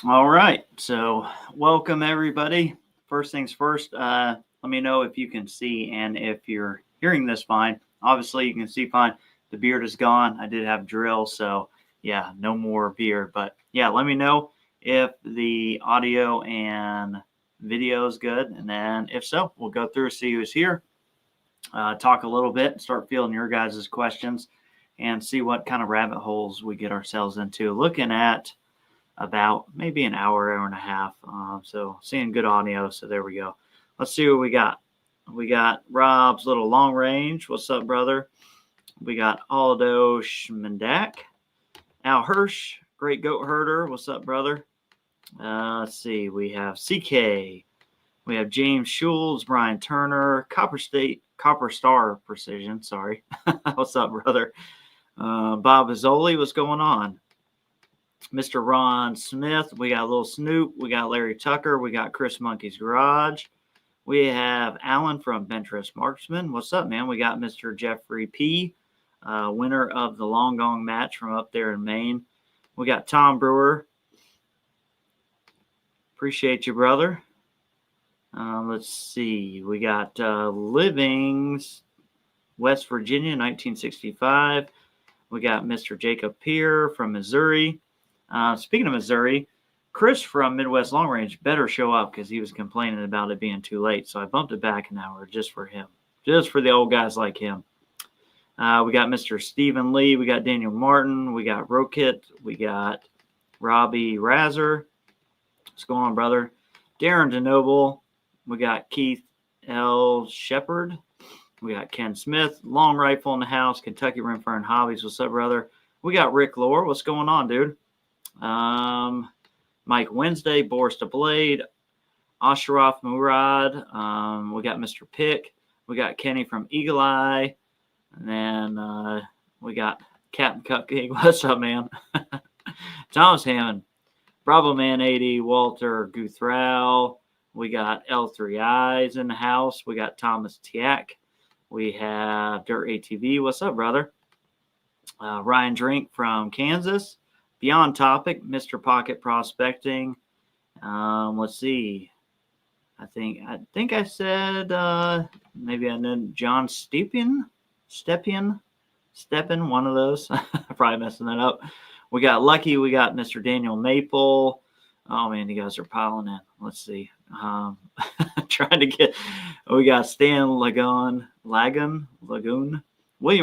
All right. So, welcome everybody. First things first, let me know if you can see and if you're hearing this fine. Obviously, you can see fine. The beard is gone. I did have drill, so yeah, no more beard. But yeah, let me know if the audio and video is good. And then if so, we'll go through, see who's here, talk a little bit, start fielding your guys' questions, and see what kind of rabbit holes we get ourselves into. Looking at about maybe an hour and a half. So seeing good audio. So there we go. Let's see what we got. We got Rob's little long range. What's up, brother? We got Aldo Schmendak. Al Hirsch, great goat herder. What's up, brother? Let's see. We have CK. We have James Schultz, Brian Turner, Copper Star Precision. Sorry. What's up, brother? Bob Azzoli, what's going on? Mr. Ron Smith, we got Little Snoop, we got Larry Tucker, we got Chris Monkey's Garage, we have Alan from Ventress Marksman. What's up, man? We got Mr. Jeffrey P., winner of the Long Gong match from up there in Maine. We got Tom Brewer. Appreciate you, brother. Let's see. We got Livings, West Virginia, 1965. We got Mr. Jacob Peer from Missouri. Speaking of Missouri, Chris from Midwest Long Range better show up because he was complaining about it being too late. So I bumped it back an hour just for him, just for the old guys like him. We got Mr. Stephen Lee. We got Daniel Martin. We got Rokit. We got Robbie Razor. What's going on, brother? Darren DeNoble. We got Keith L. Shepard. We got Ken Smith. Long Rifle in the house. Kentucky Rimfire and Hobbies. What's up, brother? We got Rick Lore. What's going on, dude? Mike Wednesday, Boris the Blade, Ashraf Murad. We got Mr. Pick. We got Kenny from Eagle Eye. And then we got Captain Cupcake. What's up, man? Thomas Hammond, Bravo Man 80, Walter Guthral. We got L3 Eyes in the house. We got Thomas Tiak. We have Dirt ATV. What's up, brother? Ryan Drink from Kansas. Beyond Topic, Mr. Pocket Prospecting. Let's see. I think I said maybe I know John Stepien, one of those. Probably messing that up. We got Lucky. We got Mr. Daniel Maple. Oh man, you guys are piling in. Let's see. Trying to get. We got Stan Lagoon, William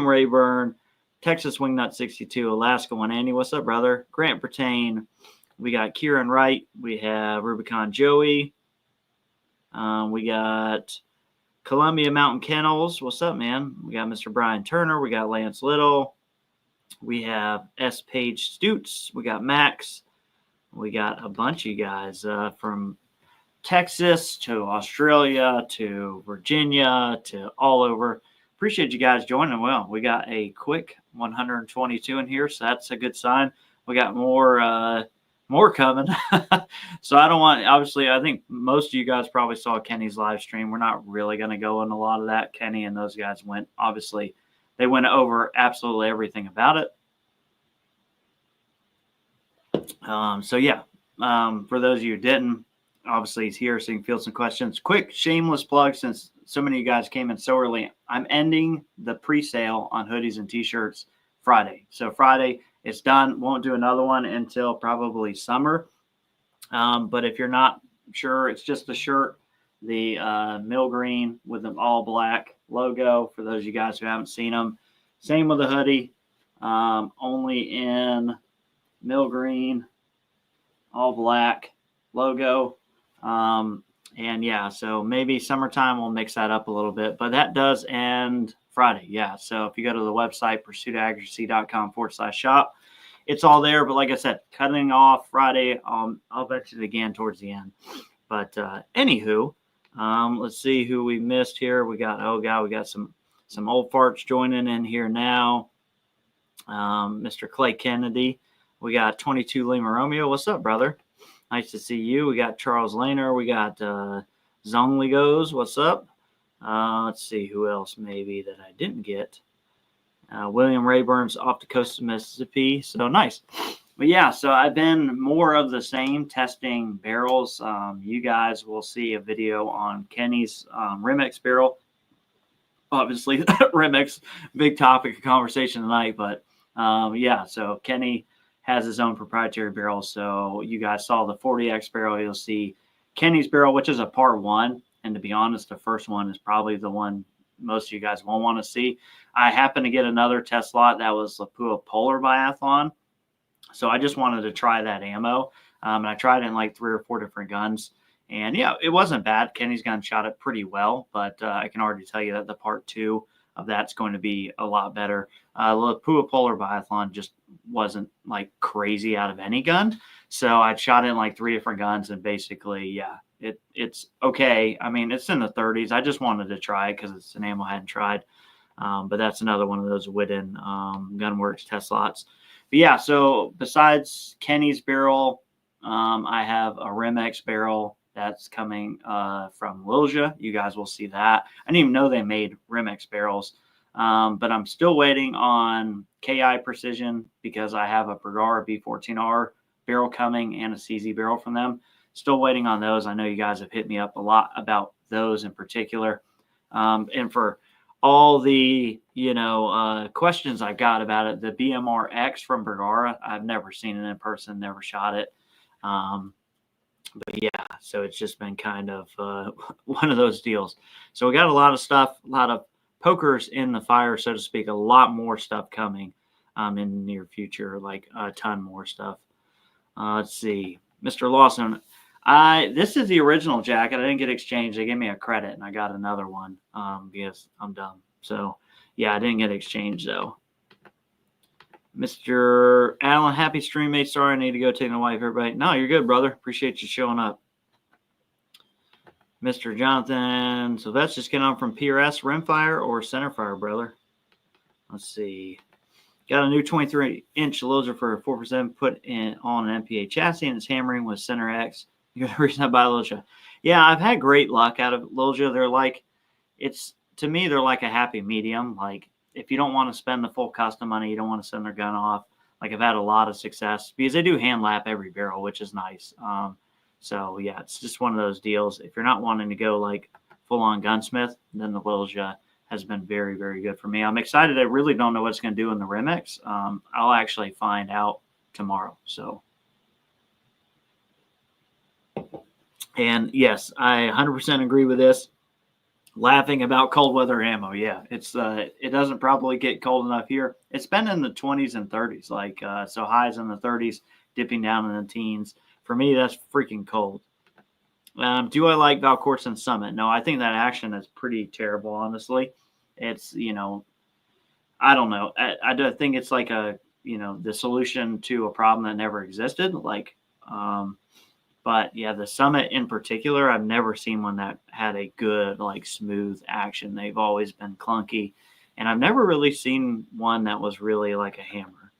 Rayburn, Texas Wingnut 62, Alaska 180. What's up, brother? Grant Pertain. We got Kieran Wright. We have Rubicon Joey. We got Columbia Mountain Kennels. What's up, man? We got Mr. Brian Turner. We got Lance Little. We have S. Page Stutes. We got Max. We got a bunch of guys from Texas to Australia to Virginia to all over. Appreciate you guys joining. Well, we got a quick 122 in here, so that's a good sign. We got more coming. So I don't want, obviously, I think most of you guys probably saw Kenny's live stream. We're not really going to go into a lot of that. Kenny and those guys obviously, they went over absolutely everything about it. So yeah, for those of you who didn't, obviously he's here, so you can field some questions. Quick shameless plug, since so many of you guys came in so early. I'm ending the pre-sale on hoodies and t-shirts Friday. So Friday it's done. Won't do another one until probably summer. But if you're not sure, it's just a shirt, the mill green with an all black logo for those of you guys who haven't seen them. Same with the hoodie, only in mill green, all black logo. And yeah, so maybe summertime we'll mix that up a little bit, but that does end Friday. Yeah. So if you go to the website, pursuitaccuracy.com/shop, it's all there. But like I said, cutting off Friday, I'll mention it again towards the end. But anywho, let's see who we missed here. We got some old farts joining in here now. Mr. Clay Kennedy. We got 22 Lima Romeo. What's up, brother? Nice to see you. We got Charles Lehner. We got Zongli Goes. What's up? Let's see who else maybe that I didn't get. William Rayburn's off the coast of Mississippi. So nice. But yeah, so I've been more of the same, testing barrels. You guys will see a video on Kenny's Remix barrel. Obviously, Remix, big topic of conversation tonight. But yeah, so Kenny has his own proprietary barrel. So you guys saw the 40X barrel. You'll see Kenny's barrel, which is a part 1. And to be honest, the first one is probably the one most of you guys won't want to see. I happened to get another test lot that was Lapua Polar Biathlon. So I just wanted to try that ammo. And I tried it in like 3 or 4 different guns. And yeah, it wasn't bad. Kenny's gun shot it pretty well, but I can already tell you that the part 2 of that's going to be a lot better. Lapua Polar Biathlon just wasn't like crazy out of any gun. So I shot it in like 3 different guns, and basically, yeah, it's okay. I mean, it's in the 30s. I just wanted to try it because it's an ammo I hadn't tried. But that's another one of those Witten Gunworks test lots. But yeah, so besides Kenny's barrel, I have a Rimx barrel that's coming from Lilja. You guys will see that. I didn't even know they made Rimx barrels, but I'm still waiting on KI Precision because I have a Bergara B14R barrel coming and a CZ barrel from them. Still waiting on those. I know you guys have hit me up a lot about those in particular. And for all the, questions I got about it, the BMR-X from Bergara, I've never seen it in person, never shot it. But yeah, so it's just been kind of one of those deals. So we got a lot of stuff, a lot of pokers in the fire, so to speak, a lot more stuff coming in the near future, like a ton more stuff. Let's see. Mr. Lawson, this is the original jacket. I didn't get exchanged. They gave me a credit, and I got another one because I'm dumb. So, yeah, I didn't get exchanged, though. Mr. Allen, happy stream, mate. Sorry, I need to go take my wife, everybody. No, you're good, brother. Appreciate you showing up. Mr. Jonathan, so that's just getting on from PRS, Rimfire, or Centerfire, brother. Let's see. Got a new 23-inch Lilja for 4% put in on an MPA chassis, and it's hammering with Center X. You're the reason I buy Lilja. Yeah, I've had great luck out of Lilja. They're like, to me, they're like a happy medium. Like, if you don't want to spend the full custom money, you don't want to send their gun off. Like, I've had a lot of success because they do hand lap every barrel, which is nice. So yeah, it's just one of those deals. If you're not wanting to go like full on gunsmith, then the Lilja has been very, very good for me. I'm excited. I really don't know what it's going to do in the Rimx. I'll actually find out tomorrow. So, and yes, I 100% agree with this. Laughing about cold weather ammo. Yeah, it doesn't probably get cold enough here. It's been in the 20s and 30s, like so highs in the 30s, dipping down in the teens. For me, that's freaking cold. Do I like Valcourson Summit? No, I think that action is pretty terrible, honestly. It's, I don't know. I do think it's like the solution to a problem that never existed. Like, but yeah, the Summit in particular, I've never seen one that had a good, like, smooth action. They've always been clunky, and I've never really seen one that was really like a hammer.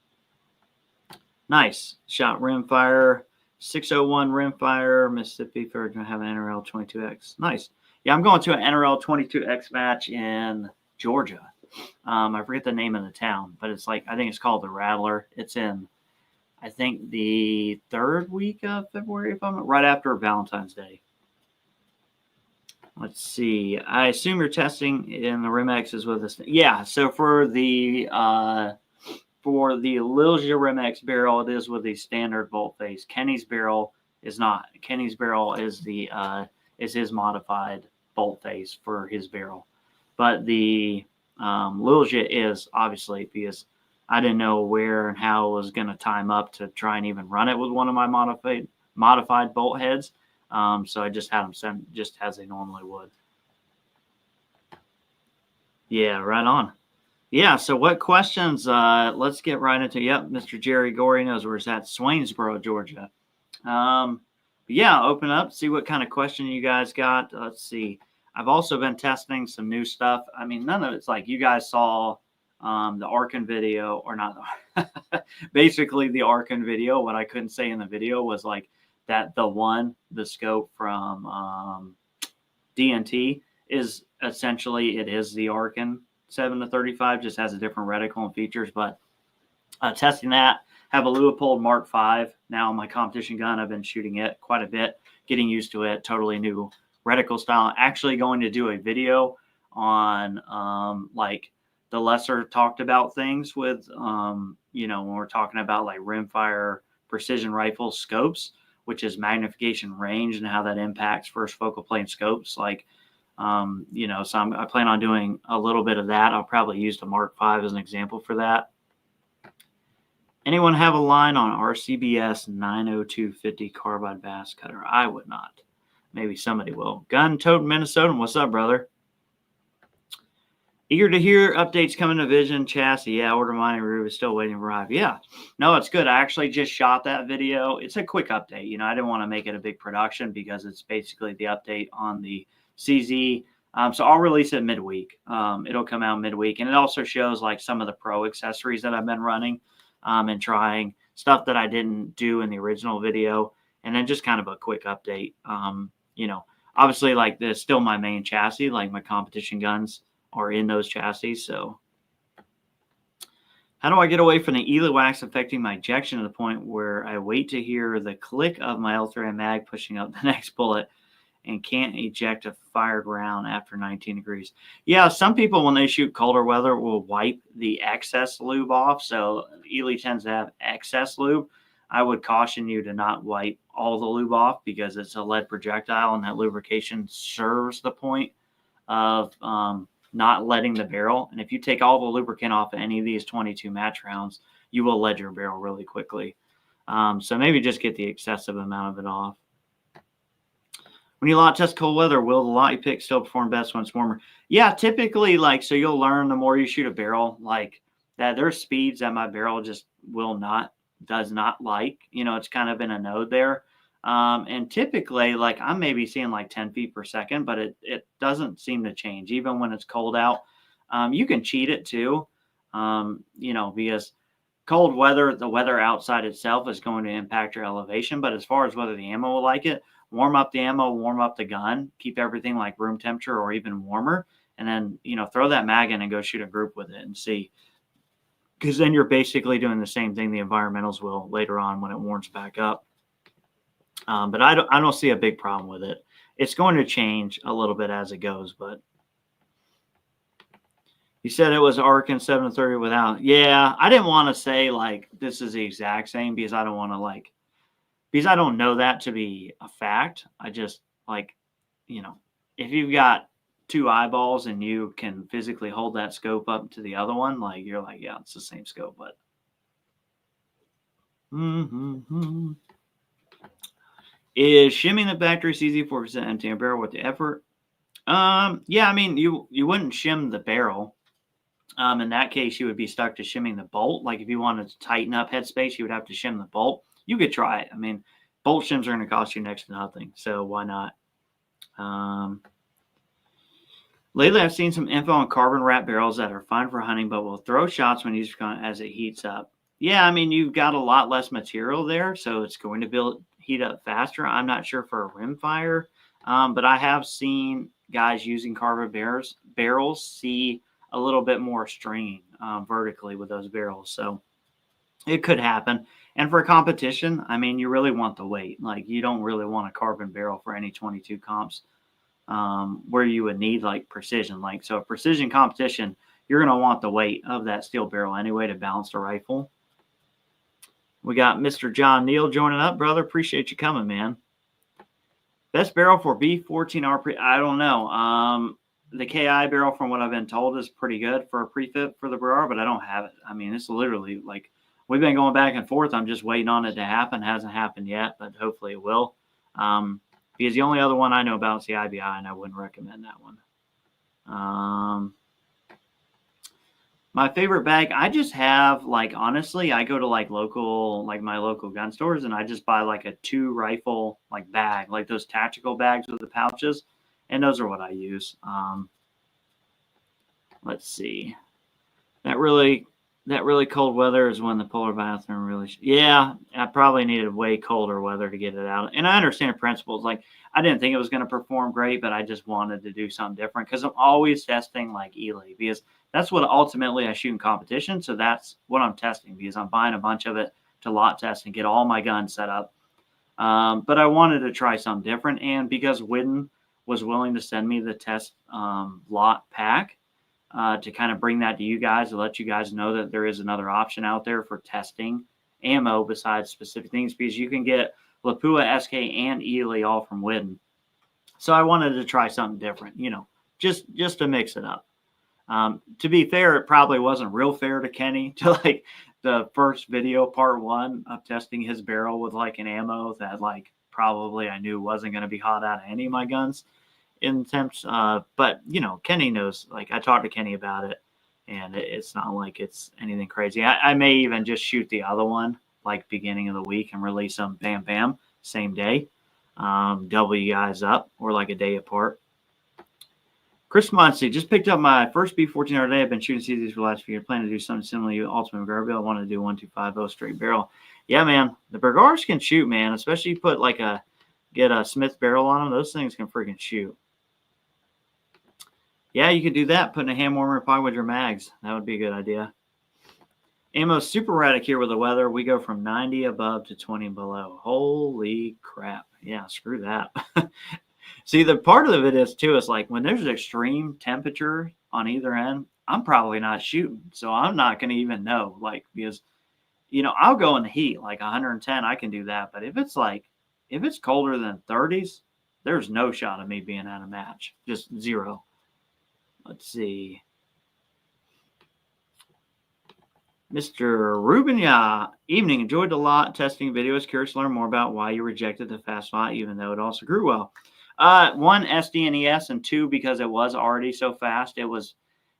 Nice shot, Rimfire. 601 Rimfire, Mississippi. They're going to have an NRL 22X. Nice. Yeah, I'm going to an NRL 22X match in Georgia. I forget the name of the town, but it's like, I think it's called the Rattler. It's in, I think, the 3rd week of February, if I'm right after Valentine's Day. Let's see. I assume you're testing in the Rimx is with this. Yeah. So for the Lilja Rimx barrel, it is with the standard bolt face. Kenny's barrel is not. Kenny's barrel is is his modified bolt face for his barrel, but the Lilja is, obviously, because I didn't know where and how it was going to time up to try and even run it with one of my modified bolt heads. So I just had them sent just as they normally would. Yeah, right on. Yeah, so what questions? Let's get right into. Yep, Mr. Jerry Gorey knows where it's at. Swainsboro, Georgia. Yeah, open up, see what kind of question you guys got. Let's see. I've also been testing some new stuff. I mean, none of it's like you guys saw the Arkin video, or not. Basically, the Arkin video. What I couldn't say in the video was like that the scope from DNT is essentially, it is the Arkin 7-35, just has a different reticle and features. But testing that, Have a Leupold Mark V now on my competition gun. I've been shooting it quite a bit, getting used to it. Totally new reticle style. Actually going to do a video on like the lesser talked about things with, you know, when we're talking about like rimfire precision rifle scopes, which is magnification range and how that impacts first focal plane scopes. Like, you know, so I plan on doing a little bit of that. I'll probably use the Mark V as an example for that. Anyone have a line on RCBS 90250 carbide bass cutter? I would not. Maybe somebody will. Gun Tote Minnesota. What's up, brother? Eager to hear updates coming to Vision chassis. Yeah, order mine and Rube is still waiting to arrive. Yeah, no, it's good. I actually just shot that video. It's a quick update. You know, I didn't want to make it a big production because it's basically the update on the CZ. So I'll release it midweek. It'll come out midweek, and it also shows like some of the pro accessories that I've been running and trying stuff that I didn't do in the original video, and then just kind of a quick update. You know, obviously like this still my main chassis, like my competition guns are in those chassis. So how do I get away from the Ela wax affecting my ejection to the point where I wait to hear the click of my L3 mag pushing up the next bullet and can't eject a fired round after 19 degrees? Yeah, some people, when they shoot colder weather, will wipe the excess lube off. So Ela tends to have excess lube. I would caution you to not wipe all the lube off because it's a lead projectile, and that lubrication serves the point of not leading the barrel. And if you take all the lubricant off of any of these 22 match rounds, you will lead your barrel really quickly. So maybe just get the excessive amount of it off. When you lot test cold weather, will the lot you pick still perform best when it's warmer? Yeah, typically, like, so you'll learn the more you shoot a barrel, like that there's speeds that my barrel just does not like. You know, it's kind of in a node there. And typically, like, I'm maybe seeing like 10 feet per second, but it doesn't seem to change even when it's cold out. You can cheat it too, you know, because cold weather, the weather outside itself is going to impact your elevation. But as far as whether the ammo will like it, warm up the ammo, warm up the gun, keep everything like room temperature or even warmer, and then, you know, throw that mag in and go shoot a group with it and see. Because then you're basically doing the same thing the environmentals will later on when it warms back up. But I don't see a big problem with it. It's going to change a little bit as it goes, but you said it was Arkin 730 without. Yeah, I didn't want to say like this is the exact same because I don't want to because I don't know that to be a fact. I just like, you know, if you've got two eyeballs and you can physically hold that scope up to the other one, like you're like, yeah, it's the same scope, but. Is shimming the factory CZ 4% empty a barrel with the effort? Yeah, I mean, you wouldn't shim the barrel. In that case, you would be stuck to shimming the bolt. Like if you wanted to tighten up headspace, you would have to shim the bolt. You could try it. I mean, bolt shims are going to cost you next to nothing, so why not? Lately, I've seen some info on carbon wrap barrels that are fine for hunting, but will throw shots when used as it heats up. Yeah, I mean, you've got a lot less material there, so it's going to heat up faster. I'm not sure for a rimfire, but I have seen guys using carbon barrels see a little bit more stringing vertically with those barrels, so it could happen. And for a competition, I mean, you really want the weight. Like, you don't really want a carbon barrel for any 22 comps where you would need like precision. Like, so a precision competition, you're going to want the weight of that steel barrel anyway to balance the rifle. We got Mr. John Neal joining up, brother. Appreciate you coming, man. Best barrel for B14R I don't know. The KI barrel, from what I've been told, is pretty good for a prefit for the Barrera, but I don't have it. I mean, it's literally like we've been going back and forth. I'm just waiting on it to happen. It hasn't happened yet, but hopefully it will. Because the only other one I know about is the IBI, and I wouldn't recommend that one. My favorite bag, I just have, like, honestly, I go to like my local gun stores, and I just buy like a 2 rifle like bag, like those tactical bags with the pouches, and those are what I use. Let's see. That really cold weather is when the polar bathroom really. Yeah, I probably needed way colder weather to get it out. And I understand the principles. Like, I didn't think it was going to perform great, but I just wanted to do something different because I'm always testing like Ela, because that's what ultimately I shoot in competition. So that's what I'm testing, because I'm buying a bunch of it to lot test and get all my guns set up. But I wanted to try something different. And because Whidden was willing to send me the test lot pack to kind of bring that to you guys, to let you guys know that there is another option out there for testing ammo besides specific things, because you can get Lapua, SK, and Ely all from Whidden. So I wanted to try something different, just to mix it up. To be fair, it probably wasn't real fair to Kenny to like the first video, part 1 of testing his barrel with like an ammo that like probably I knew wasn't going to be hot out of any of my guns in temps. But Kenny knows, like I talked to Kenny about it, and it's not like it's anything crazy. I may even just shoot the other one like beginning of the week and release them bam, same day. Double you guys up, or like a day apart. Chris Muncie just picked up my first B14 day. I've been shooting CZs for the last few years. Plan to do something similar to Ultimate Garbill. I want to do 1250 straight barrel. Yeah, man, the Bergars can shoot, man. Especially you put like get a Smith barrel on them. Those things can freaking shoot. Yeah, you could do that. Putting a hand warmer in your pocket with your mags. That would be a good idea. Ammo's super erratic here with the weather. We go from 90 above to 20 below. Holy crap. Yeah, screw that. See, the part of it is, too, is like when there's extreme temperature on either end, I'm probably not shooting. So I'm not going to even know, like, because, I'll go in the heat, like 110, I can do that. But if it's colder than 30s, there's no shot of me being at a match. Just zero. Let's see. Mr. Ruben, evening. Enjoyed the lot testing video. Was curious to learn more about why you rejected the fast lot, even though it also grew well. 1, SDNES, and 2, because it was already so fast.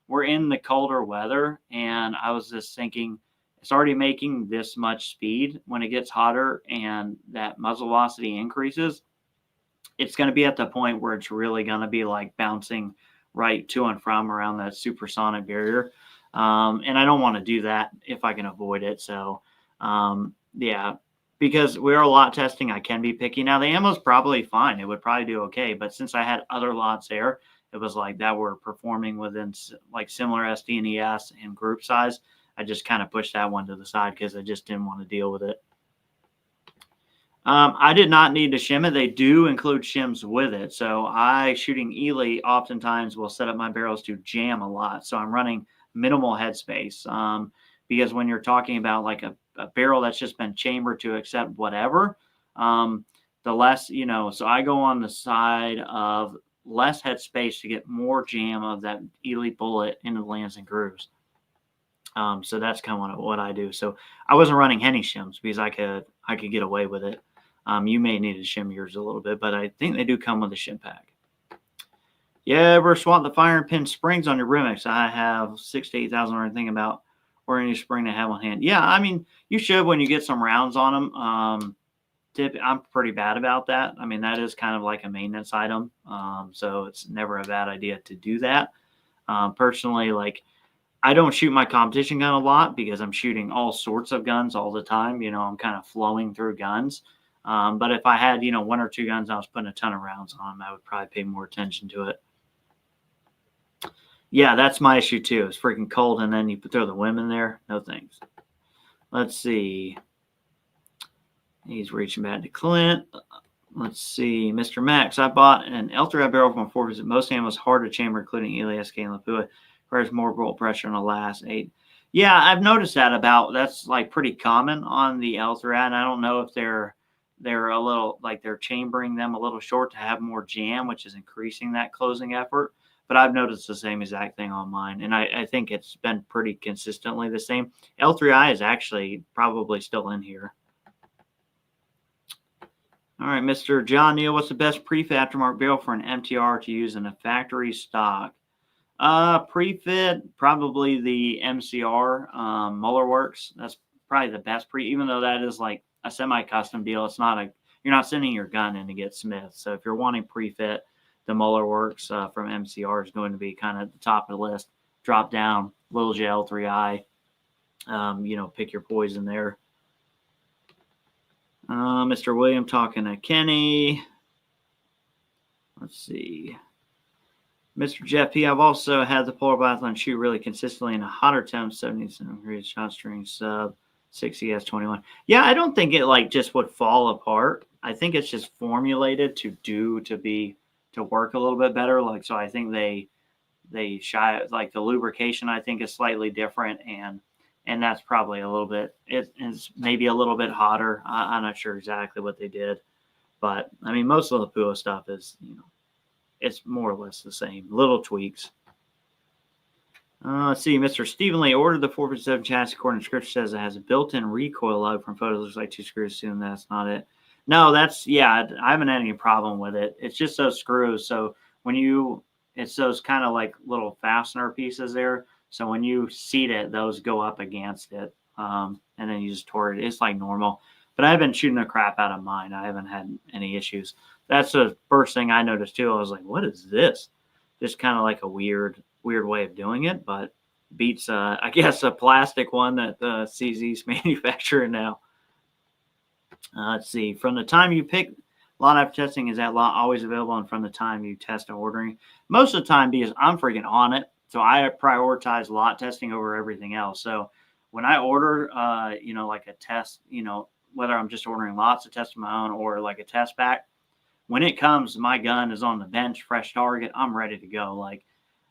We're in the colder weather, and I was just thinking it's already making this much speed. When it gets hotter and that muzzle velocity increases, it's going to be at the point where it's really going to be like bouncing right to and from around that supersonic barrier. And I don't want to do that if I can avoid it. So, yeah, because we are lot testing, I can be picky. Now, the ammo's probably fine. It would probably do okay. But since I had other lots there, it was like that were performing within like similar SDNES and group size, I just kind of pushed that one to the side because I just didn't want to deal with it. I did not need to shim it. They do include shims with it. So shooting Ely oftentimes will set up my barrels to jam a lot. So I'm running minimal headspace because when you're talking about like a barrel that's just been chambered to accept whatever, the less, so I go on the side of less headspace to get more jam of that Ely bullet into the lands and grooves. So that's kind of what I do. So I wasn't running any shims because I could get away with it. You may need to shim yours a little bit, but I think they do come with a shim pack. Yeah, ever swap the fire and pin springs on your Remix? I have 6,000 to 8,000 or anything about or any spring to have on hand. Yeah, I mean, you should when you get some rounds on them. I'm pretty bad about that. I mean, that is kind of like a maintenance item. So it's never a bad idea to do that. Personally, like, I don't shoot my competition gun a lot because I'm shooting all sorts of guns all the time. I'm kind of flowing through guns. But if I had, 1 or 2 guns, I was putting a ton of rounds on them, I would probably pay more attention to it. Yeah, that's my issue too. It's freaking cold, and then you throw the women there. No thanks. Let's see. He's reaching back to Clint. Let's see. Mr. Max, I bought an L3 barrel from a 4. Most ammo was hard to chamber, including Ely, SK, and Lapua. Requires more bolt pressure on the last 8. Yeah, I've noticed that's like pretty common on the L3, and I don't know if they're a little like they're chambering them a little short to have more jam, which is increasing that closing effort. But I've noticed the same exact thing on mine, and I think it's been pretty consistently the same. L3I is actually probably still in here. All right, Mr. John Neal, what's the best pre-fit aftermarket barrel for an MTR to use in a factory stock? Pre-fit, probably the MCR Muller Works. That's probably the best even though that is like a semi-custom deal. It's not you're not sending your gun in to get Smith. So if you're wanting pre-fit, the Muller Works from MCR is going to be kind of at the top of the list. Drop down, Little J L3I. Pick your poison there. Mr. William talking to Kenny. Let's see. Mr. Jeff P. I've also had the Polar Biathlon shoot really consistently in a hotter temp, 77 degrees shot string sub 6ES 21. Yeah, I don't think it like just would fall apart. I think it's just formulated to work a little bit better. Like, so I think they shy, like the lubrication I think is slightly different, and that's probably a little bit, it's maybe a little bit hotter. I'm not sure exactly what they did, but I mean most of the Pua stuff is, it's more or less the same, little tweaks. Let's see. Mr. Stephen Lee ordered the 457 chassis according to scripture, says it has a built-in recoil lug from photos. Looks like 2 screws. Assume that's not it. No, that's, yeah, I haven't had any problem with it. It's just those screws. So when it's those kind of like little fastener pieces there. So when you seat it, those go up against it. And then you just torque it. It's like normal. But I've been shooting the crap out of mine. I haven't had any issues. That's the first thing I noticed too. I was like, what is this? Just kind of like a weird way of doing it, but beats, I guess, a plastic one that the CZ's manufacturing now. Let's see. From the time you pick lot after testing, is that lot always available? And from the time you test and ordering? Most of the time, because I'm freaking on it. So I prioritize lot testing over everything else. So when I order, like a test, whether I'm just ordering lots of tests of my own or like a test pack, when it comes, my gun is on the bench, fresh target, I'm ready to go. Like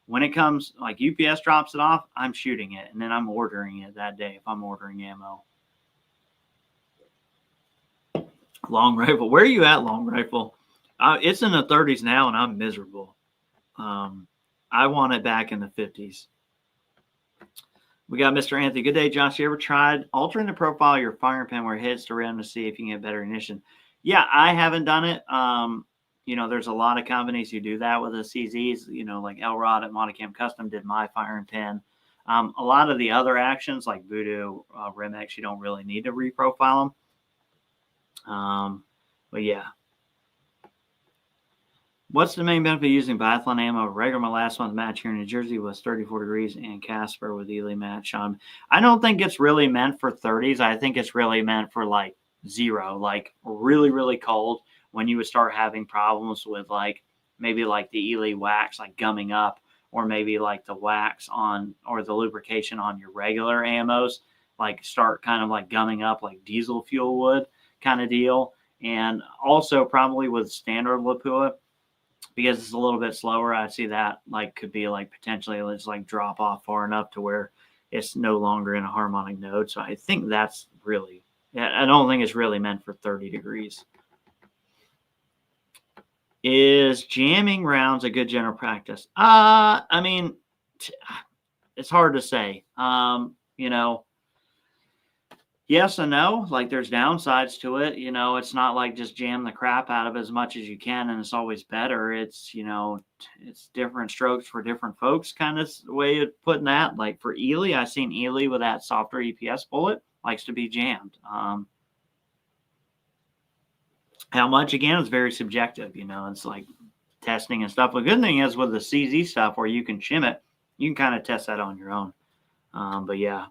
when it comes, like UPS drops it off, I'm shooting it, and then I'm ordering it that day if I'm ordering ammo. Long rifle. Where are you at, long rifle? It's in the 30s now, and I'm miserable. I want it back in the 50s. We got Mr. Anthony. Good day, Josh. You ever tried altering the profile of your firing pin where it hits the rim to see if you can get better ignition? Yeah, I haven't done it. There's a lot of companies who do that with the CZs, like Elrod at Monocam Custom did my firing pin. A lot of the other actions like Voodoo, Rimex, you don't really need to reprofile them. But yeah. What's the main benefit of using biathlon ammo? Regular, my last month's match here in New Jersey was 34 degrees, and Casper with Ely match on. I don't think it's really meant for 30s. I think it's really meant for like 0, like really, really cold, when you would start having problems with like maybe like the Ely wax like gumming up, or maybe like the wax on or the lubrication on your regular ammos like start kind of like gumming up like diesel fuel would kind of deal. And also probably with standard Lapua, because it's a little bit slower, I see that like could be like potentially it's like drop off far enough to where it's no longer in a harmonic node. So I think that's really, I don't think it's really meant for 30 degrees. Is jamming rounds a good general practice? I mean, it's hard to say. Yes and no. Like there's downsides to it. It's not like just jam the crap out of it as much as you can, and it's always better. It's it's different strokes for different folks. Kind of way of putting that. Like for Ely, I've seen Ely with that softer EPS bullet likes to be jammed. How much, again, is very subjective. It's like testing and stuff. The good thing is with the CZ stuff where you can shim it, you can kind of test that on your own. But yeah.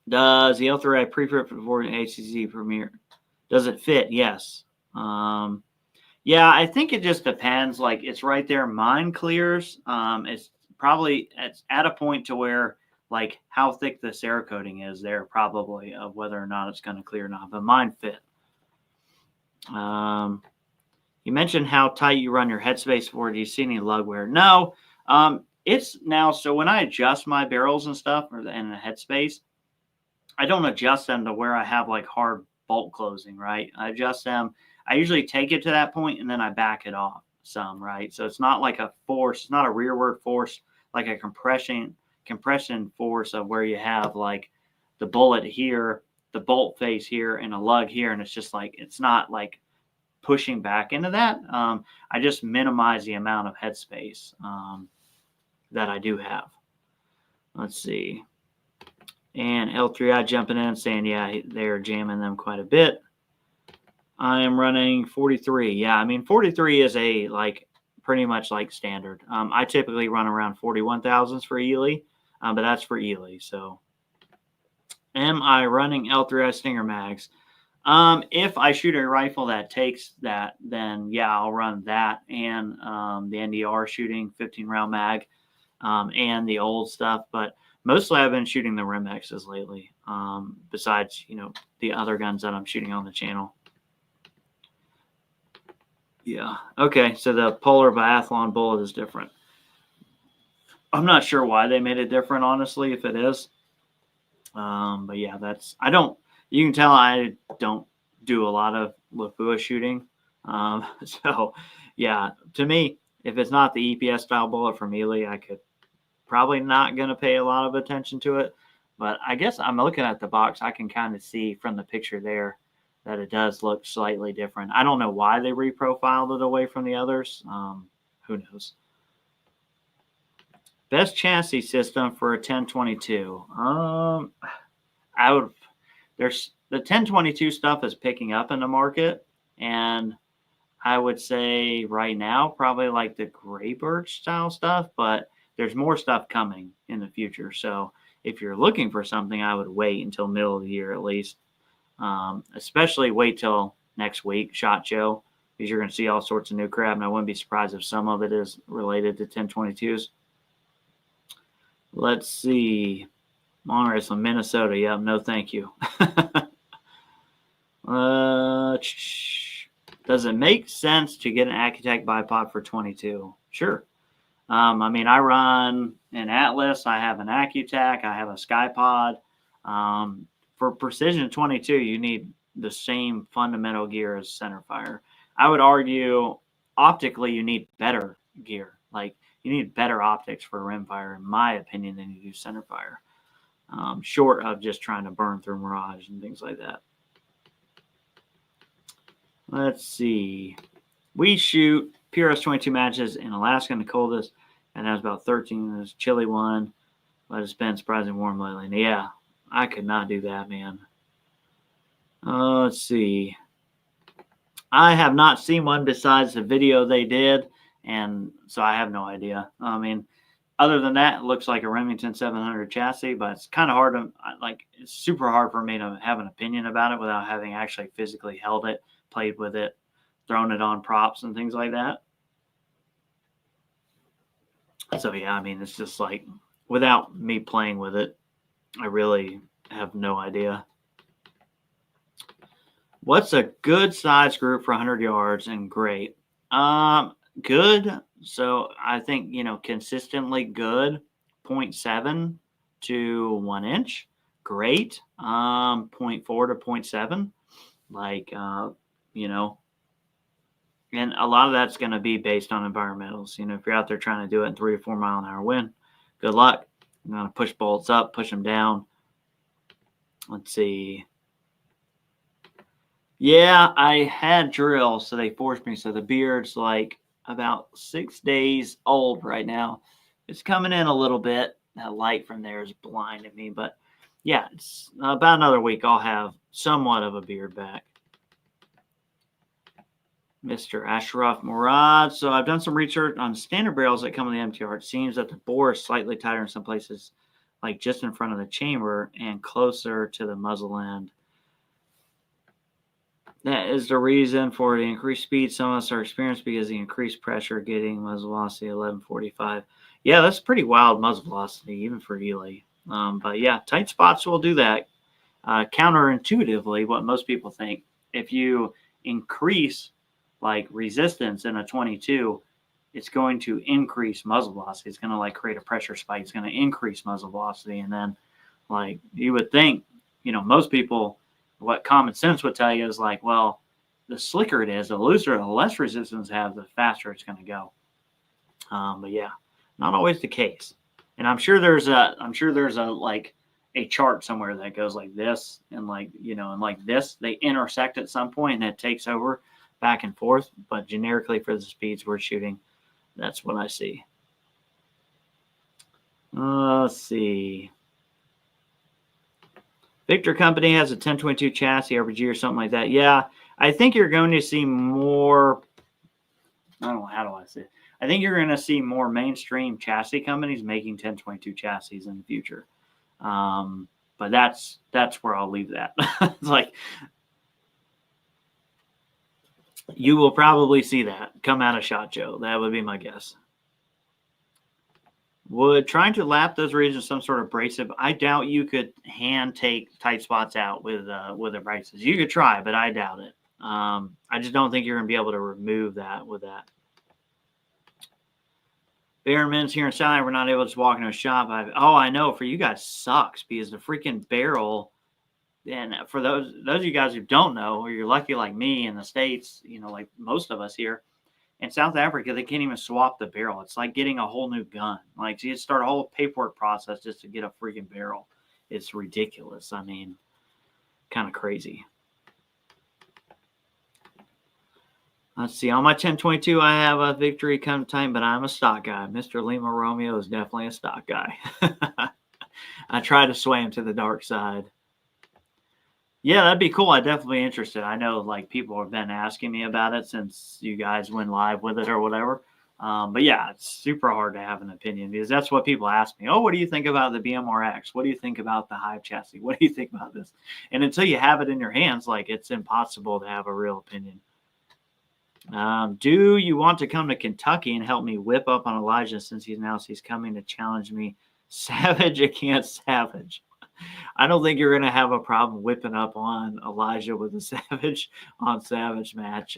Does the L3i pre-fit for HCZ Premier? Does it fit? Yes. Yeah, I think it just depends. Like it's right there. Mine clears. It's at a point to where like how thick the Cerakoting is there probably of whether or not it's going to clear or not. But mine fit. You mentioned how tight you run your headspace for. Do you see any lug wear? No. It's now, so when I adjust my barrels and stuff and the headspace, I don't adjust them to where I have like hard bolt closing, right? I adjust them. I usually take it to that point and then I back it off some, right? So it's not like a force, it's not a rearward force, like a compression force of where you have like the bullet here, the bolt face here, and a lug here. And it's just like, it's not like pushing back into that. I just minimize the amount of headspace that I do have. Let's see. And L3i jumping in saying, yeah, they're jamming them quite a bit. I am running 43. Yeah, I mean, 43 is a like pretty much like standard. I typically run around 41,000s for Ely, but that's for Ely. So am I running L3i Stinger mags? If I shoot a rifle that takes that, then yeah, I'll run that and the NDR shooting 15 round mag and the old stuff. But Mostly I've been shooting the Rim X's lately, besides, the other guns that I'm shooting on the channel. Yeah. Okay, so the Polar Biathlon bullet is different. I'm not sure why they made it different, honestly, if it is. But yeah, you can tell I don't do a lot of Lafua shooting. So yeah, to me, if it's not the EPS style bullet from Ely, I could probably not going to pay a lot of attention to it. But I guess I'm looking at the box. I can kind of see from the picture there that it does look slightly different. I don't know why they reprofiled it away from the others. Who knows? Best chassis system for a 1022. There's the 1022 stuff is picking up in the market, and I would say right now probably like the gray birch style stuff, but there's more stuff coming in the future. So if you're looking for something, I would wait until middle of the year at least. Especially wait till next week, SHOT Show, because you're going to see all sorts of new crap, and I wouldn't be surprised if some of it is related to 1022s. Let's see. Monterey from Minnesota. Yep, no thank you. Does it make sense to get an Accutech bipod for 22? Sure. I mean, I run an Atlas. I have an Accutech. I have a Skypod. For precision 22, you need the same fundamental gear as centerfire. I would argue optically you need better gear. Like you need better optics for rimfire, in my opinion, than you do centerfire. Short of just trying to burn through Mirage and things like that. Let's see. We shoot PRS-22 matches in Alaska in the coldest, and that was about 13. It was a chilly one, but it's been surprisingly warm lately. And yeah, I could not do that, man. Let's see. I have not seen one besides the video they did, and so I have no idea. I mean, other than that, it looks like a Remington 700 chassis, but it's kind of hard to, it's super hard for me to have an opinion about it without having actually physically held it, played with it, thrown it on props and things like that. So yeah, I mean, it's just like, without me playing with it, I really have no idea. What's a good size group for 100 yards and great? Good. So I think, consistently good, 0.7 to 1 inch. Great. 0.4 to 0.7. Like, and a lot of that's going to be based on environmentals. If you're out there trying to do it in 3 or 4 mile an hour wind, good luck. I'm going to push bolts up, push them down. Let's see. Yeah, I had drills, so they forced me. So the beard's like about 6 days old right now. It's coming in a little bit. That light from there is blinding me. But yeah, it's about another week. I'll have somewhat of a beard back. Mr. Ashraf Murad. So I've done some research on standard barrels that come in the MTR. It seems that the bore is slightly tighter in some places, like just in front of the chamber and closer to the muzzle end. That is the reason for the increased speed some of us are experiencing because the increased pressure getting muzzle velocity 1145. Yeah, that's pretty wild muzzle velocity, even for Ely. But yeah, tight spots will do that. Counterintuitively, what most people think, if you increase like resistance in a 22, it's going to increase muzzle velocity. It's going to create a pressure spike. It's going to increase muzzle velocity. And then you would think, most people, what common sense would tell you is well, the slicker it is, the looser, the less resistance have, the faster it's going to go. But yeah, not always the case. And I'm sure there's a chart somewhere that goes like this and and like this. They intersect at some point and it takes over back and forth. But generically for the speeds we're shooting, that's what I see. Let's see. Victor Company has a 1022 chassis RPG or something like that. Yeah, I think you're going to see more. I don't know, how do I say it? I think you're going to see more mainstream chassis companies making 1022 chassis in the future. But that's where I'll leave that. It's you will probably see that come out of SHOT Show. That would be my guess. Would trying to lap those regions some sort of abrasive? I doubt you could hand take tight spots out with abrasives. You could try, but I doubt it. I just don't think you're gonna be able to remove that with that. Bearman's here in Sally, we're not able to just walk into a shop. I know for you guys sucks because the freaking barrel. And for those of you guys who don't know, or you're lucky like me in the States, like most of us here in South Africa, they can't even swap the barrel. It's like getting a whole new gun. Like, so you start a whole paperwork process just to get a freaking barrel. It's ridiculous. I mean, kind of crazy. Let's see. On my 1022, I have a victory come time, but I'm a stock guy. Mr. Lima Romeo is definitely a stock guy. I try to sway him to the dark side. Yeah, that'd be cool. I'd definitely be interested. I know like people have been asking me about it since you guys went live with it or whatever. But yeah, it's super hard to have an opinion because that's what people ask me. Oh, what do you think about the BMRX? What do you think about the Hive chassis? What do you think about this? And until you have it in your hands, like it's impossible to have a real opinion. Do you want to come to Kentucky and help me whip up on Elijah since he's coming to challenge me savage against savage? I don't think you're going to have a problem whipping up on Elijah with a savage on savage match.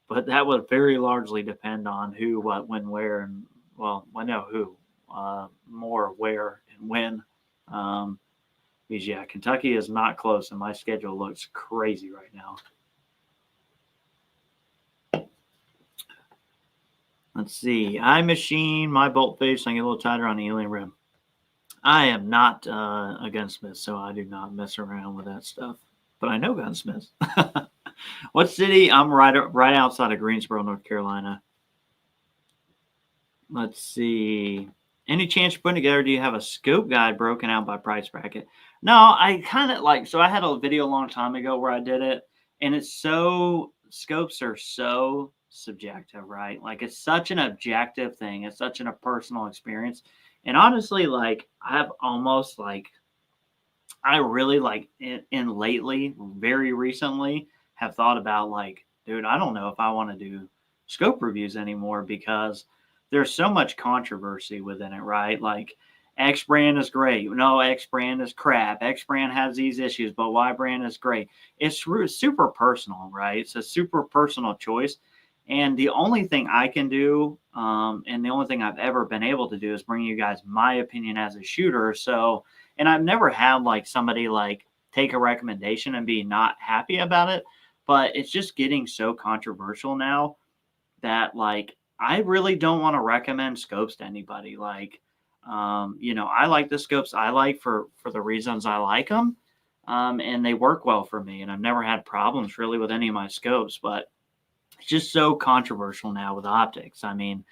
But that would very largely depend on who, what, when, where, and well, I know who, more where and when. Because yeah, Kentucky is not close, and my schedule looks crazy right now. Let's see. I machine my bolt face. I get a little tighter on the alien rim. I am not a gunsmith, so I do not mess around with that stuff. But I know gunsmiths. What city? I'm right outside of Greensboro, North Carolina. Let's see. Any chance you're putting together? Do you have a scope guide broken out by price bracket? No, I kind of like. So I had a video a long time ago where I did it, and it's so scopes are so subjective, right? Like it's such an objective thing. It's such a personal experience. And honestly, like I've almost like I really like in lately, very recently, have thought about like, dude, I don't know if I want to do scope reviews anymore because there's so much controversy within it, right? Like X brand is great. No, X brand is crap. X brand has these issues, but Y brand is great. It's super personal, right? It's a super personal choice. And the only thing I can do, and the only thing I've ever been able to do is bring you guys my opinion as a shooter. So, and I've never had like somebody like take a recommendation and be not happy about it, but it's just getting so controversial now that like I really don't want to recommend scopes to anybody. Like, I like the scopes I like for the reasons I like them, and they work well for me, and I've never had problems really with any of my scopes, but it's just so controversial now with optics. I mean,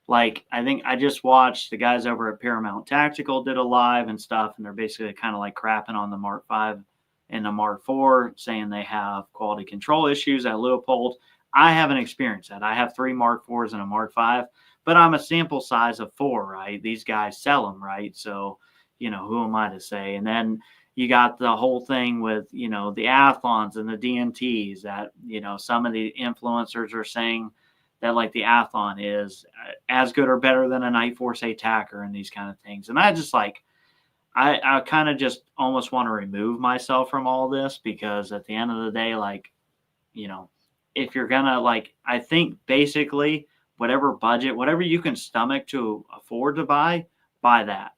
like I think I just watched the guys over at Paramount Tactical did a live and stuff, and they're basically kind of like crapping on the Mark V and the Mark IV, saying they have quality control issues at Leupold. I haven't experienced that. I have 3 Mark IVs and a Mark V, but I'm a sample size of 4, right? These guys sell them, right? So, who am I to say? And then you got the whole thing with, the Athlons and the DMTs that, some of the influencers are saying that like the Athlon is as good or better than a Night Force ATACR and these kind of things. And I just like, I kind of just almost want to remove myself from all this because at the end of the day, like, if you're gonna like, I think basically whatever budget, whatever you can stomach to afford to buy that.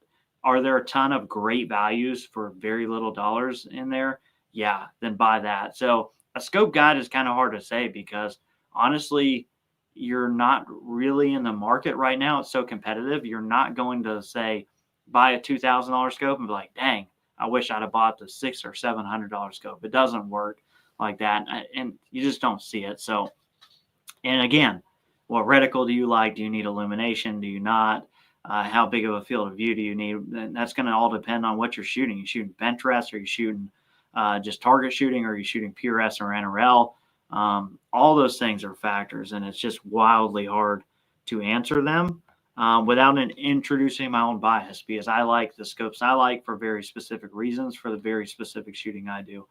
Are there a ton of great values for very little dollars in there? Yeah, then buy that. So a scope guide is kind of hard to say because honestly, you're not really in the market right now. It's so competitive. You're not going to say buy a $2,000 scope and be like, dang, I wish I'd have bought the $600 or $700 scope. It doesn't work like that, and you just don't see it. So, and again, what reticle do you like? Do you need illumination? Do you not? How big of a field of view do you need? And that's going to all depend on what you're shooting. You're shooting bench rest, or you're shooting just target shooting, or you're shooting PRS or NRL. All those things are factors, and it's just wildly hard to answer them without introducing my own bias, because I like the scopes I like for very specific reasons for the very specific shooting I do.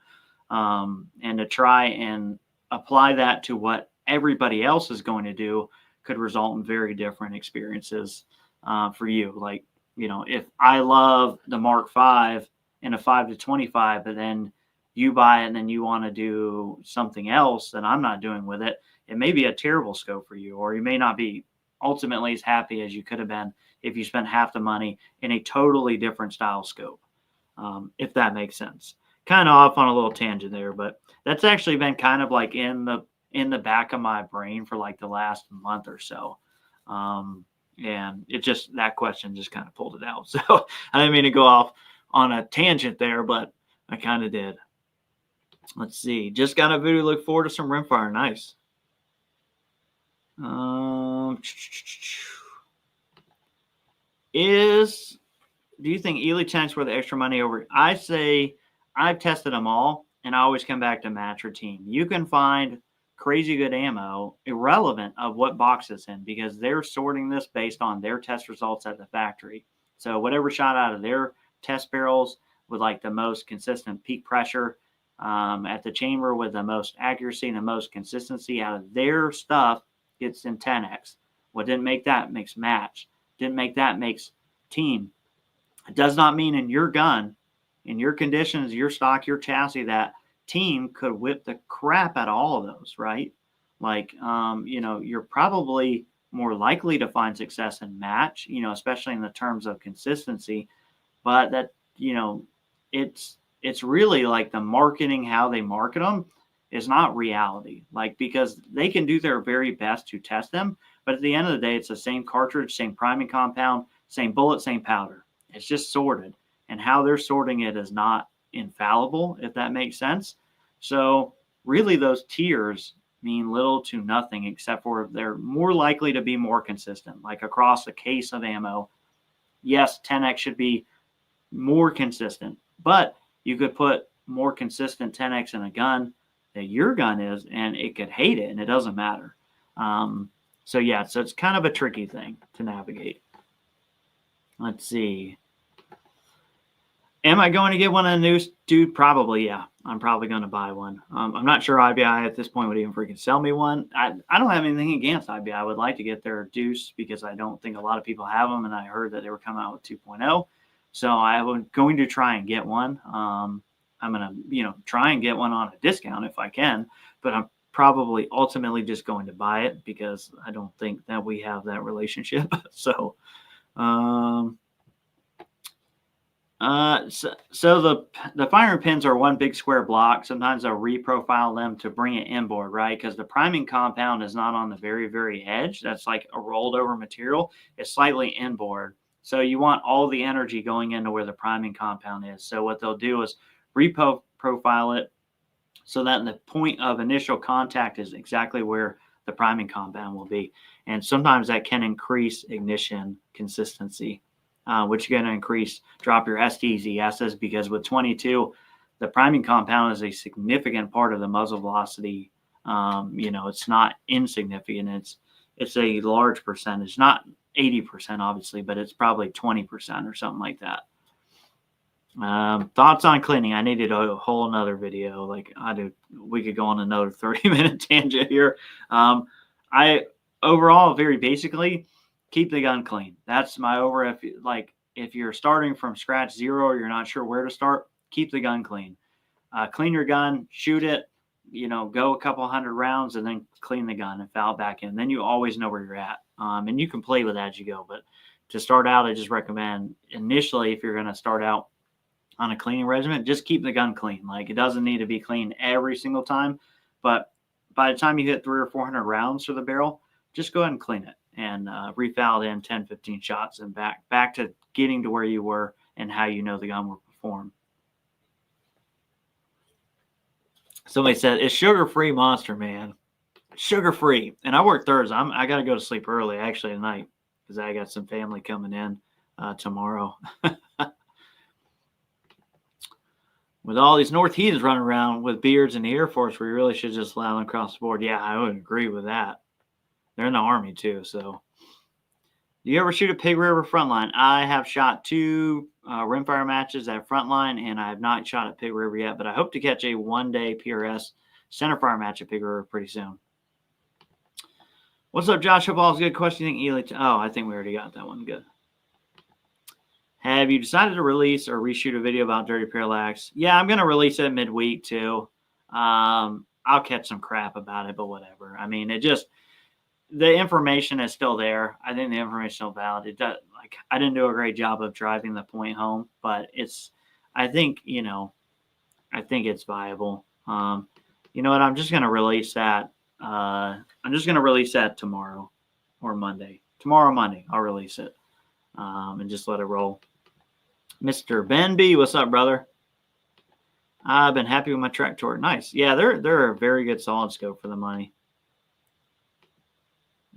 And to try and apply that to what everybody else is going to do could result in very different experiences. for you. Like, if I love the Mark V in a 5 to 25, but then you buy it and then you want to do something else that I'm not doing with it, it may be a terrible scope for you, or you may not be ultimately as happy as you could have been if you spent half the money in a totally different style scope, if that makes sense. Kind of off on a little tangent there, but that's actually been kind of like in the back of my brain for like the last month or so. And it just, that question just kind of pulled it out. So I didn't mean to go off on a tangent there, but I kind of did. Let's see. Just got a video. Look forward to some Rimfire. Nice. Do you think Ely tanks were the extra money over? I say I've tested them all, and I always come back to match or team. You can find crazy good ammo irrelevant of what box it's in, because they're sorting this based on their test results at the factory. So whatever shot out of their test barrels with like the most consistent peak pressure at the chamber with the most accuracy and the most consistency out of their stuff gets in 10x. What didn't make that makes match. Didn't make that makes team. It does not mean in your gun, in your conditions, your stock, your chassis, that team could whip the crap out of all of those, right? Like, you're probably more likely to find success in match, especially in the terms of consistency. But that, it's really like the marketing, how they market them is not reality. Like, because they can do their very best to test them, but at the end of the day, it's the same cartridge, same priming compound, same bullet, same powder. It's just sorted, and how they're sorting it is not infallible, if that makes sense. So really those tiers mean little to nothing, except for they're more likely to be more consistent. Like across a case of ammo, yes, 10x should be more consistent, but you could put more consistent 10x in a gun that your gun is, and it could hate it, and it doesn't matter. So it's kind of a tricky thing to navigate. Let's see. Am I going to get one of the new dude? Probably, yeah. I'm probably going to buy one. I'm not sure IBI at this point would even freaking sell me one. I don't have anything against IBI. I would like to get their Deuce because I don't think a lot of people have them, and I heard that they were coming out with 2.0. So I'm going to try and get one. I'm going to, try and get one on a discount if I can, but I'm probably ultimately just going to buy it because I don't think that we have that relationship. So, so the firing pins are one big square block. Sometimes they'll reprofile them to bring it inboard, right? Because the priming compound is not on the very, very edge. That's like a rolled over material. It's slightly inboard. So you want all the energy going into where the priming compound is. So what they'll do is reprofile it so that the point of initial contact is exactly where the priming compound will be. And sometimes that can increase ignition consistency, which is going to drop your STs, ESs, because with 22, the priming compound is a significant part of the muzzle velocity. It's not insignificant. It's a large percentage, not 80%, obviously, but it's probably 20% or something like that. Thoughts on cleaning. I needed a whole nother video. Like we could go on another 30-minute tangent here. I overall, very basically, keep the gun clean. That's my if you're starting from scratch zero or you're not sure where to start, keep the gun clean. Clean your gun, shoot it, go a couple hundred rounds and then clean the gun and foul back in. Then you always know where you're at. And you can play with that as you go. But to start out, I just recommend initially, if you're going to start out on a cleaning regimen, just keep the gun clean. Like, it doesn't need to be clean every single time, but by the time you hit 300 or 400 rounds for the barrel, just go ahead and clean it and refoul it in 10, 15 shots and back to getting to where you were and how you know the gun will perform. Somebody said, it's sugar-free Monster, man. Sugar-free. And I work Thursday. I got to go to sleep early, actually, tonight, because I got some family coming in tomorrow. With all these North heathens running around with beards in the Air Force, we really should just allow them across the board. Yeah, I would agree with that. They're in the Army, too. So, do you ever shoot a Pig River Frontline? I have shot 2 rimfire matches at Frontline, and I have not shot at Pig River yet, but I hope to catch a one-day PRS centerfire match at Pig River pretty soon. What's up, Joshua Balls? Good question. I think we already got that one. Good. Have you decided to release or reshoot a video about Dirty Parallax? Yeah, I'm going to release it midweek too. I'll catch some crap about it, but whatever. I mean, the information is still there. I think the information is still valid. It does, like, I didn't do a great job of driving the point home, but I think it's viable. You know what? I'm just going to release that. I'm just going to release that tomorrow or Monday. Tomorrow, Monday, I'll release it and just let it roll. Mr. Ben B, what's up, brother? I've been happy with my Tractor. Nice. Yeah, they're a very good solid scope for the money.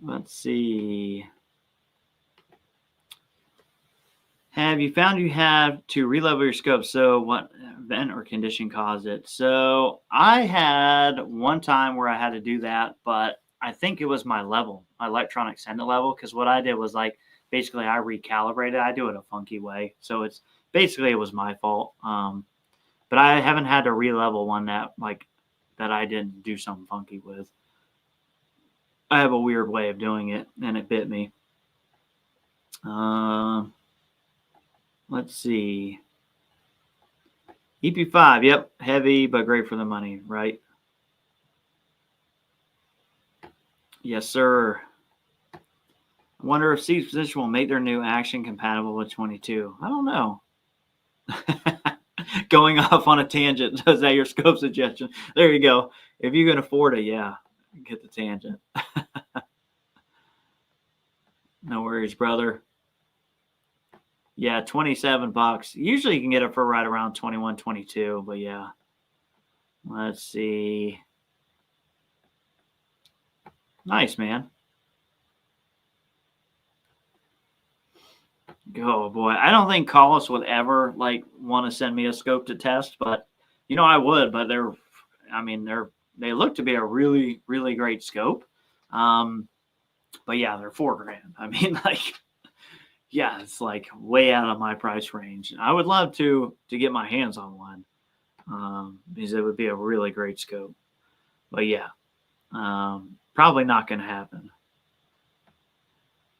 Let's see. Have you found you have to relevel your scope? So what event or condition caused it? So I had one time where I had to do that, but I think it was my level, my electronic sender level, because what I did was like basically I recalibrated. I do it a funky way. So it was my fault. But I haven't had to relevel one that I didn't do something funky with. I have a weird way of doing it, and it bit me. Let's see. EP5, yep, heavy but great for the money, right? Yes, sir. I wonder if Seat's position will make their new action compatible with 22. I don't know. Going off on a tangent. Is that your scope suggestion? There you go. If you can afford it, yeah, get the tangent. No worries, brother. Yeah, $27. Usually you can get it for right around 21, 22, but yeah. Let's see. Nice, man. Oh boy, I don't think Collis would ever want to send me a scope to test, but I would. But they look to be a really, really great scope. But yeah, they're $4,000. I mean, yeah, it's way out of my price range. I would love to get my hands on one because it would be a really great scope. But yeah, probably not going to happen.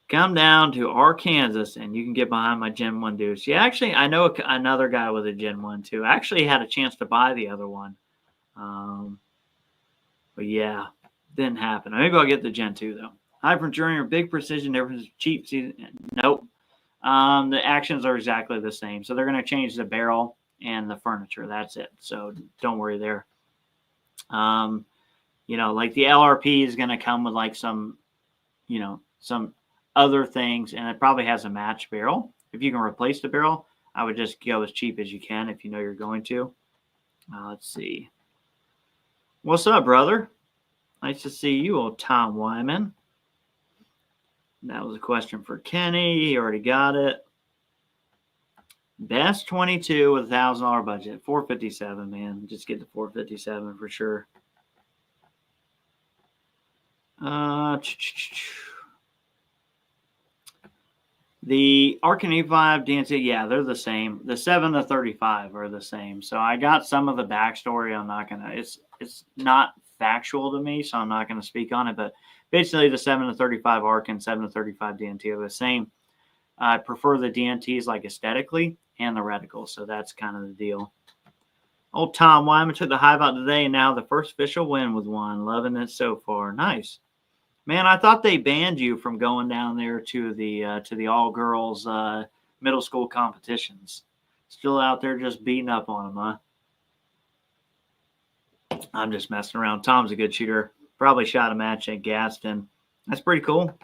Come down to Arkansas and you can get behind my Gen 1 Deuce. Yeah, actually, I know another guy with a Gen 1 too. I actually had a chance to buy the other one. But yeah, didn't happen. Maybe I'll get the Gen 2 though. High from Junior, big precision difference, cheap season. Nope. The actions are exactly the same. So they're going to change the barrel and the furniture. That's it. So don't worry there. The LRP is going to come with some other things, and it probably has a match barrel. If you can replace the barrel, I would just go as cheap as you can if you know you're going to. Let's see. What's up, brother? Nice to see you, old Tom Wyman. That was a question for Kenny. He already got it. Best 22 with $1,000 budget. $457, man. Just get the $457 for sure. The Arcan E5 DNC, yeah, they're the same. The 7 to 35 are the same. So I got some of the backstory. I'm not gonna. It's not factual to me, so I'm not gonna speak on it. But basically, the 7 to 35 Arcan, 7 to 35 DNT are the same. I prefer the DNTs aesthetically and the reticles, so that's kind of the deal. Old Tom Wyman took the hive out today, and now the first official win with one. Loving it so far. Nice. Man, I thought they banned you from going down there to the all girls middle school competitions. Still out there just beating up on them, huh? I'm just messing around. Tom's a good shooter. Probably shot a match at Gaston. That's pretty cool.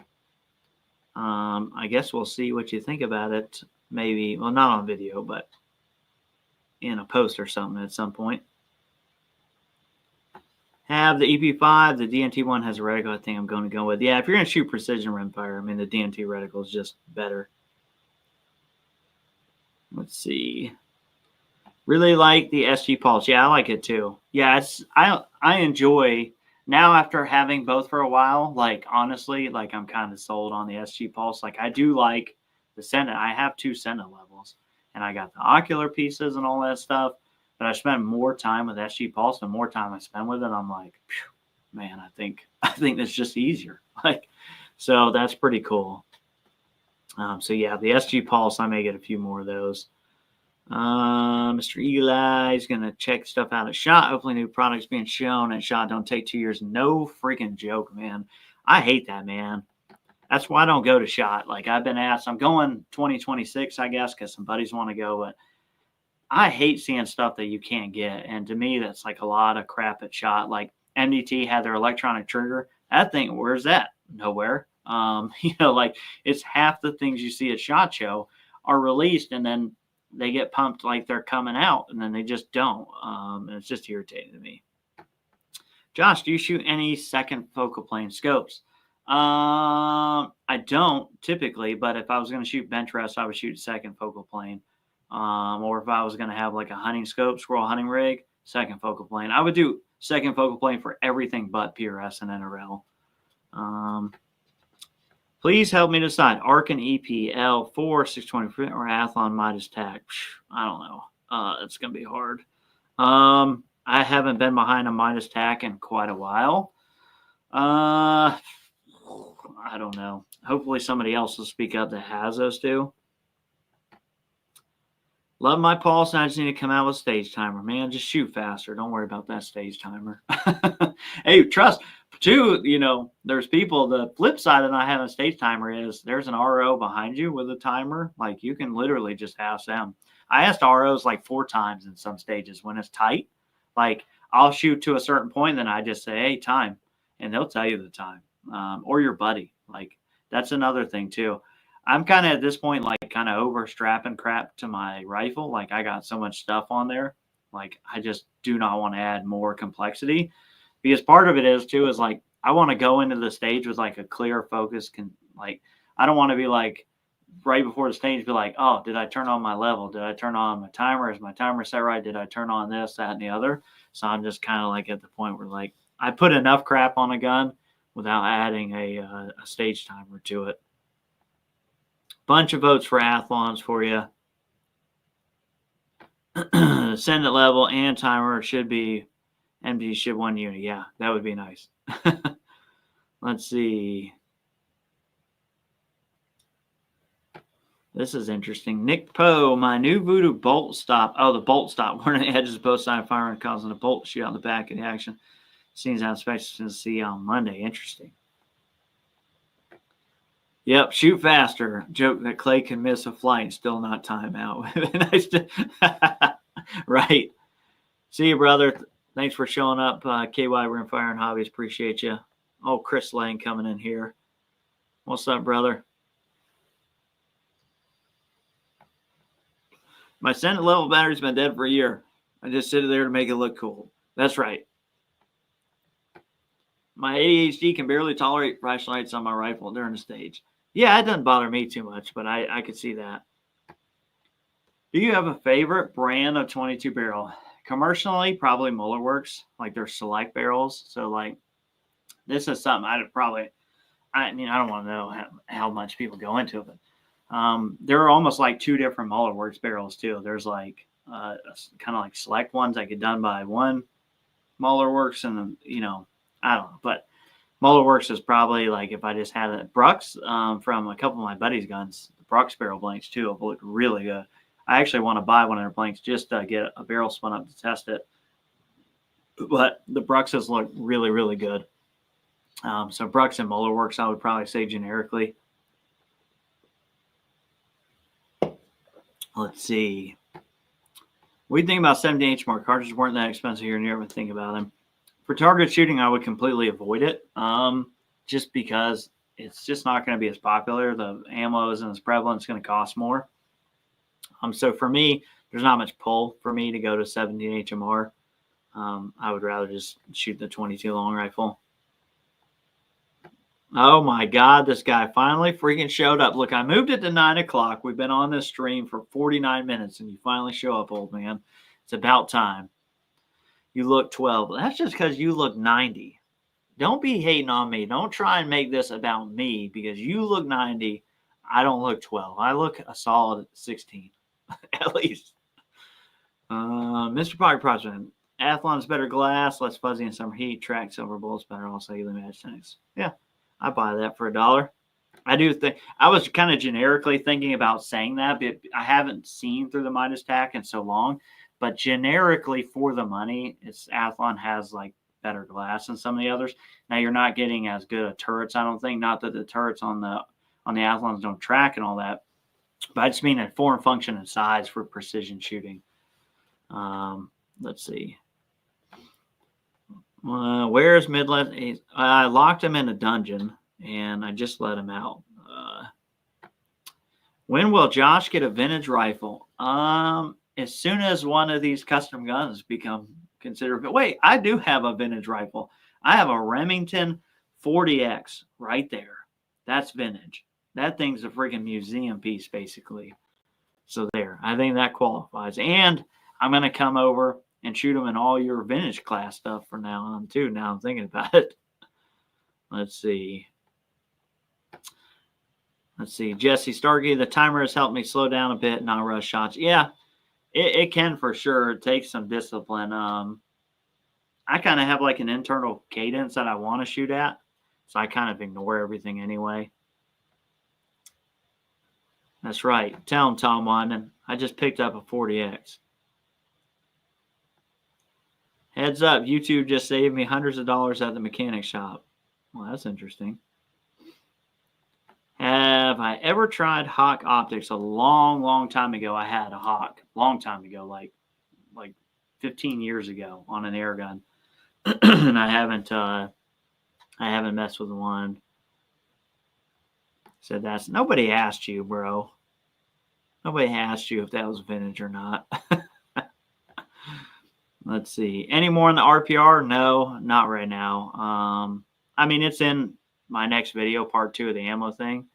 I guess we'll see what you think about it. Maybe, well, not on video, but in a post or something at some point. Have the EP5. The DNT one has a reticle. I think I'm going to go with. Yeah, if you're going to shoot precision rimfire, I mean, the DNT reticle is just better. Let's see. Really like the SG Pulse. Yeah, I like it too. Yeah, I enjoy now after having both for a while. Honestly, I'm kind of sold on the SG Pulse. I do like the Senate. I have 2 Senate levels, and I got the ocular pieces and all that stuff. But I spend more time with SG Pulse, and more time I spend with it, I'm like, man, I think that's just easier. Like, so that's pretty cool. So yeah, the SG Pulse, I may get a few more of those. Mr. Eli is going to check stuff out at SHOT. Hopefully new products being shown at SHOT don't take 2 years. No freaking joke, man. I hate that, man. That's why I don't go to SHOT. Like, I've been asked, I'm going 2026, I guess, because some buddies want to go, but I hate seeing stuff that you can't get. And to me, that's like a lot of crap at SHOT. Like, MDT had their electronic trigger. That thing, where's that? Nowhere. Like, it's half the things you see at SHOT Show are released, and then they get pumped like they're coming out, and then they just don't. And it's just irritating to me. Josh, do you shoot any second focal plane scopes? I don't typically, but if I was going to shoot bench rest, I would shoot second focal plane. Or if I was going to have like a hunting scope, squirrel hunting rig, second focal plane. I would do second focal plane for everything but PRS and NRL. Please help me decide ARC and EPL 4 620 or Athlon Midas TAC. I don't know. It's going to be hard. I haven't been behind a Midas TAC in quite a while. I don't know. Hopefully somebody else will speak up that has those two. Love my pulse, and I just need to come out with stage timer. Man, just shoot faster. Don't worry about that stage timer. Hey, trust. Too, there's people, the flip side of not having a stage timer is there's an RO behind you with a timer. Like, you can literally just ask them. I asked ROs like 4 times in some stages when it's tight. Like, I'll shoot to a certain point, then I just say, hey, time. And they'll tell you the time. Or your buddy. Like, that's another thing too. I'm kind of at this point, like, kind of over strapping crap to my rifle. Like, I got so much stuff on there. Like, I just do not want to add more complexity. Because part of it is too, is like, I want to go into the stage with like a clear focus. Like, I don't want to be like right before the stage, be like, oh, did I turn on my level? Did I turn on my timer? Is my timer set right? Did I turn on this, that, and the other? So I'm just kind of like at the point where like I put enough crap on a gun without adding a stage timer to it. Bunch of votes for Athlons for you. Send it level and timer should be MD ship 1 unit. Yeah, that would be nice. Let's see. This is interesting. Nick Poe, my new Voodoo bolt stop. Oh, the bolt stop. One of the edges of both sides of firing causing a bolt to shoot out the back of the action. Seems out expected to see on Monday. Interesting. Yep, shoot faster. Joke that Clay can miss a flight and still not time out. Nice to right. See you, brother. Thanks for showing up, KY Rimfire and Hobbies. Appreciate you. Oh, Chris Lane coming in here. What's up, brother? My Senate level battery's been dead for a year. I just sit there to make it look cool. That's right. My ADHD can barely tolerate flashlights on my rifle during the stage. Yeah, it doesn't bother me too much, but I could see that. Do you have a favorite brand of 22 barrel? Commercially, probably Muller Works, like their select barrels. So like, this is something I don't want to know how much people go into it. But there are almost like 2 different Muller Works barrels too. There's like kind of like select ones that get done by one Muller Works, and I don't know, but Muller Works is probably like, if I just had a Brux from a couple of my buddies' guns, the Brux barrel blanks too have looked really good. I actually want to buy one of their blanks just to get a barrel spun up to test it. But the Bruxes look really, really good. So Brux and Muller Works, I would probably say generically. Let's see. What do you think about 17H mark? Cartridges weren't that expensive here near, but think about them. For target shooting, I would completely avoid it. Just because it's just not going to be as popular. The ammo isn't as prevalent. It's going to cost more. So for me, there's not much pull for me to go to 17 HMR. I would rather just shoot the 22 long rifle. Oh my God, this guy finally freaking showed up. Look, I moved it to 9 o'clock. We've been on this stream for 49 minutes and you finally show up, old man. It's about time. You look 12. That's just because you look 90. Don't be hating on me. Don't try and make this about me because you look 90. I don't look 12. I look a solid 16. At least. Mr. Pocket Prospect. Athlon's better glass, less fuzzy in summer heat, track silver bullets better, also evenly matched tanks. Yeah. I buy that for $1. I do think I was kind of generically thinking about saying that, but I haven't seen through the Midas tack in so long. But generically, for the money, it's Athlon has like better glass than some of the others. Now you're not getting as good a turrets, I don't think. Not that the turrets on the Athlons don't track and all that, but I just mean a form, function, and size for precision shooting. Let's see. Where's Midland? I locked him in a dungeon, and I just let him out. When will Josh get a vintage rifle? As soon as one of these custom guns become considered. But wait, I do have a vintage rifle. I have a Remington 40X right there. That's vintage. That thing's a freaking museum piece, basically. So there, I think that qualifies. And I'm going to come over and shoot them in all your vintage class stuff from now on, too. Now I'm thinking about it. Let's see. Jesse Starkey, the timer has helped me slow down a bit, not rush shots. Yeah, it can for sure. It takes some discipline. I kind of have like an internal cadence that I want to shoot at, so I kind of ignore everything anyway. That's right. Tell him, Tom Wyman. I just picked up a 40X. Heads up, YouTube just saved me hundreds of dollars at the mechanic shop. Well, that's interesting. Have I ever tried Hawk optics? A long, long time ago, I had a Hawk. Long time ago, like 15 years ago on an air gun. And I haven't messed with one. Said that's nobody asked you, bro. Nobody asked you if that was vintage or not. Let's see. Any more in the RPR? No, not right now. I mean, it's in my next video, part 2 of the ammo thing.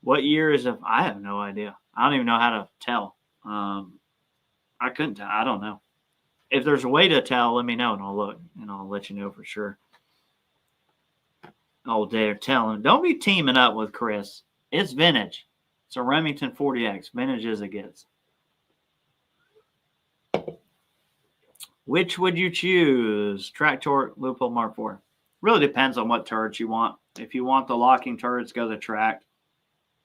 What year is it? I have no idea. I don't even know how to tell. I couldn't tell. I don't know. If there's a way to tell, let me know and I'll look and I'll let you know for sure. Oh, they're telling. Don't be teaming up with Chris. It's vintage. It's a Remington 40X. Vintage as it gets. Which would you choose? Track Torque, Loophole, Mark IV. Really depends on what turrets you want. If you want the locking turrets, go the Track.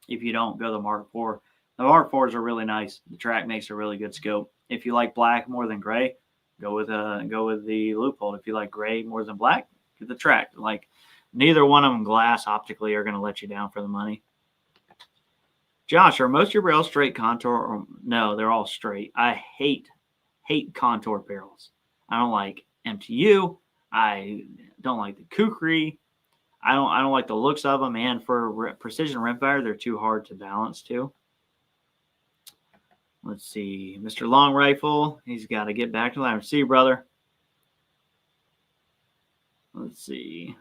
If you don't, go the Mark IV. The Mark IVs are really nice. The Track makes a really good scope. If you like black more than gray, go with the Loophole. If you like gray more than black, get the Track. Like neither one of them glass optically are going to let you down for the money. Josh, are most of your barrels straight contour? Or no, they're all straight. I hate contour barrels. I don't like MTU. I don't like the kukri. I don't like the looks of them. And for precision rimfire, they're too hard to balance too. Let's see. Mr. Long Rifle. He's got to get back to life. See you, brother. Let's see.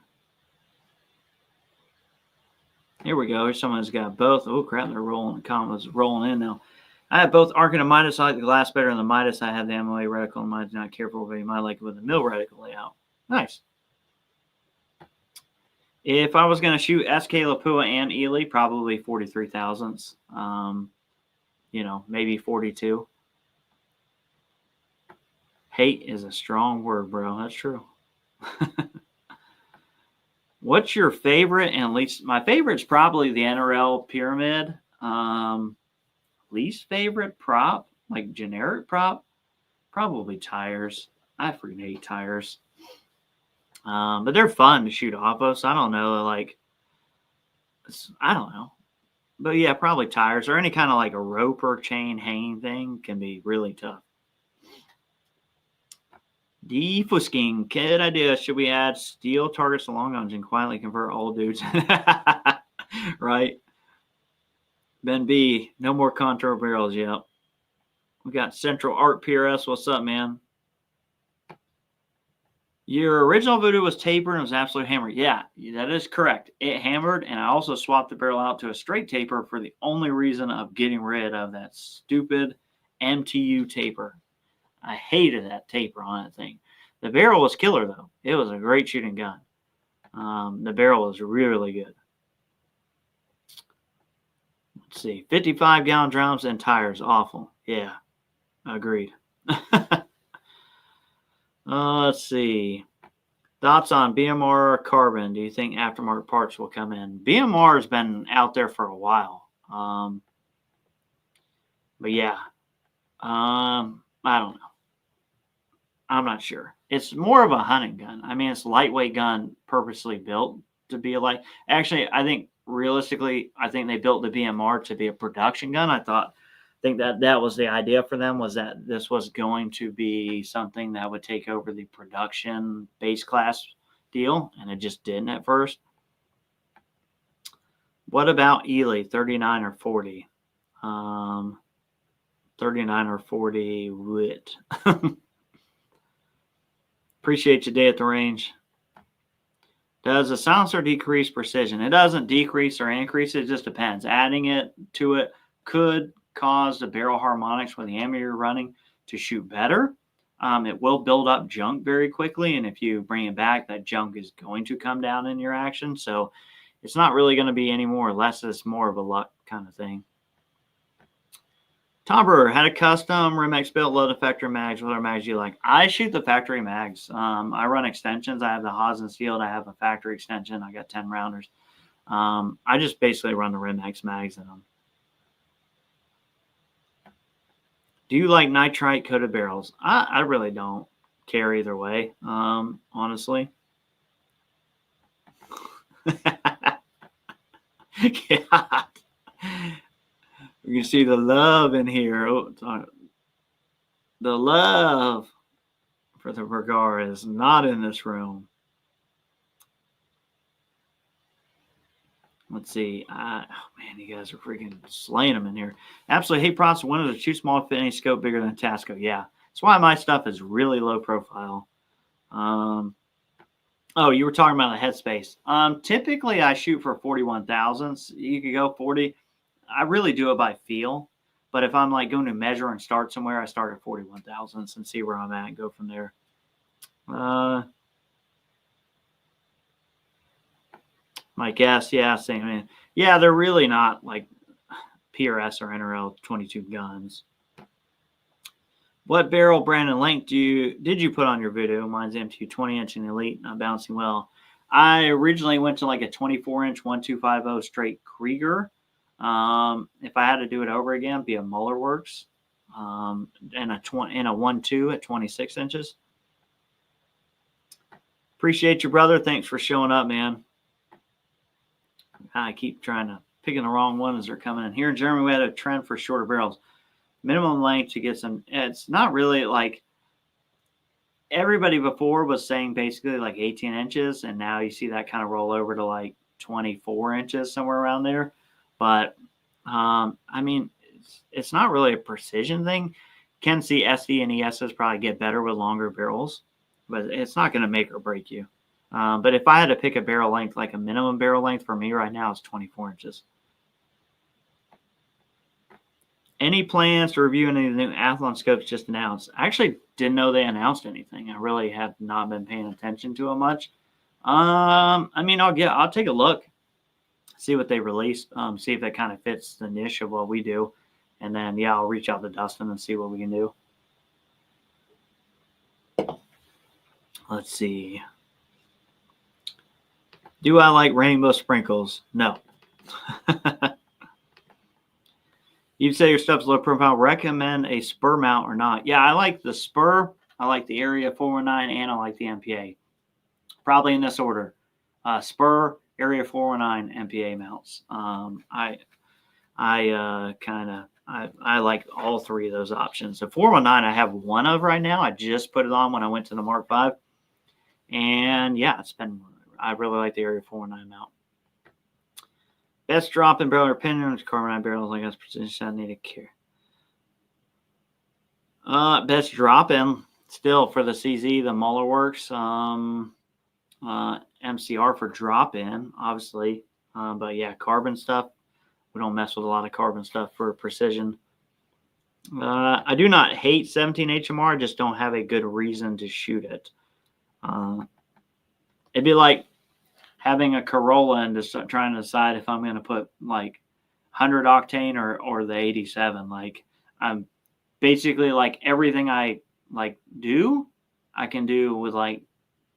Here we go. Here's someone who's got both. Oh, crap. They're rolling. The comments rolling in now. I have both Arc and Midas. I like the glass better than the Midas. I have the MOA reticle and Midas. Not careful, but you might like it with the mill reticle layout. Nice. If I was going to shoot SK Lapua and Ely, probably 43 thousandths. Maybe 42. Hate is a strong word, bro. That's true. What's your favorite and least? My favorite is probably the NRL Pyramid. Least favorite prop, like generic prop, probably tires. I freaking hate tires. But they're fun to shoot off of, so I don't know. I don't know. But yeah, probably tires or any kind of like a rope or chain hanging thing can be really tough. Defusking, kid idea. Should we add steel targets to long guns and quietly convert old dudes? Right. Ben B, no more contour barrels. Yep. We got Central Art PRS. What's up, man? Your original Voodoo was tapered and was absolutely hammered. Yeah, that is correct. It hammered, and I also swapped the barrel out to a straight taper for the only reason of getting rid of that stupid MTU taper. I hated that taper on that thing. The barrel was killer, though. It was a great shooting gun. The barrel was really good. Let's see. 55-gallon drums and tires. Awful. Yeah, agreed. Let's see. Thoughts on BMR or carbon? Do you think aftermarket parts will come in? BMR has been out there for a while. But yeah, I don't know. I'm not sure. It's more of a hunting gun. I mean, it's a lightweight gun purposely built to be like. Actually, I think realistically, I think they built the BMR to be a production gun. I think that was the idea for them, was that this was going to be something that would take over the production base class deal, and it just didn't at first. What about Ely, 39 or 40? 39 or 40 wit. Appreciate your day at the range. Does a silencer decrease precision? It doesn't decrease or increase. It just depends. Adding it to it could cause the barrel harmonics with the ammo you're running to shoot better. It will build up junk very quickly, and if you bring it back, that junk is going to come down in your action. So it's not really going to be any more or less. It's more of a luck kind of thing. Tom Brewer had a custom Rimex built load of factory mags. What other mags do you like? I shoot the factory mags. I run extensions. I have the Haas and Field. I have a factory extension. I got 10 rounders. I just basically run the Rimex mags in them. Do you like nitrite coated barrels? I really don't care either way, honestly. God. You can see the love in here. Oh, the love for the Vergara is not in this room. Let's see. Oh man, you guys are freaking slaying them in here. Absolutely hate props. One of the too small fit any scope bigger than a Tasco. Yeah, that's why my stuff is really low profile. Oh, you were talking about the headspace. Typically I shoot for 41 thousandths. You could go 40. I really do it by feel. But if I'm like going to measure and start somewhere, I start at 41 thousandths and see where I'm at and go from there. My guess, yeah, same. I mean, yeah, they're really not like PRS or NRL 22 guns. What barrel brand and length did you put on your video? Mine's MTU 20-inch and Elite, not bouncing well. I originally went to like a 24-inch 1250 straight Krieger. If I had to do it over again, it'd be a Muller Works, and a 1.2 at 26 inches. Appreciate you, brother. Thanks for showing up, man. I keep trying to picking the wrong one as they're coming in. Here in Germany, we had a trend for shorter barrels. Minimum length to get some. It's not really like everybody before was saying basically like 18 inches, and now you see that kind of roll over to like 24 inches, somewhere around there. But I mean, it's not really a precision thing. Can see SD and ESs probably get better with longer barrels, but it's not going to make or break you. But if I had to pick a barrel length, like a minimum barrel length for me right now is 24 inches. Any plans to review any of the new Athlon scopes just announced? I actually didn't know they announced anything. I really have not been paying attention to them much. I mean, I'll take a look, see what they released, see if that kind of fits the niche of what we do. And then, yeah, I'll reach out to Dustin and see what we can do. Let's see. Do I like rainbow sprinkles? No. You'd say your stuff's low profile. Recommend a spur mount or not? Yeah, I like the spur. I like the Area 419, and I like the MPA. Probably in this order. Spur, Area 419, MPA mounts. I like all three of those options. The 419 I have one of right now. I just put it on when I went to the Mark V. And yeah, I really like the Area 419 mount. Best drop in barrel or pinion carbonite barrels, I guess, precision I need to care. Best drop in still for the CZ, the Muller Works, MCR for drop in, obviously. But yeah, carbon stuff. We don't mess with a lot of carbon stuff for precision. I do not hate 17 HMR, I just don't have a good reason to shoot it. It'd be like having a Corolla and just trying to decide if I'm going to put like 100 octane or the 87. Like, I'm basically like everything I like do, I can do with like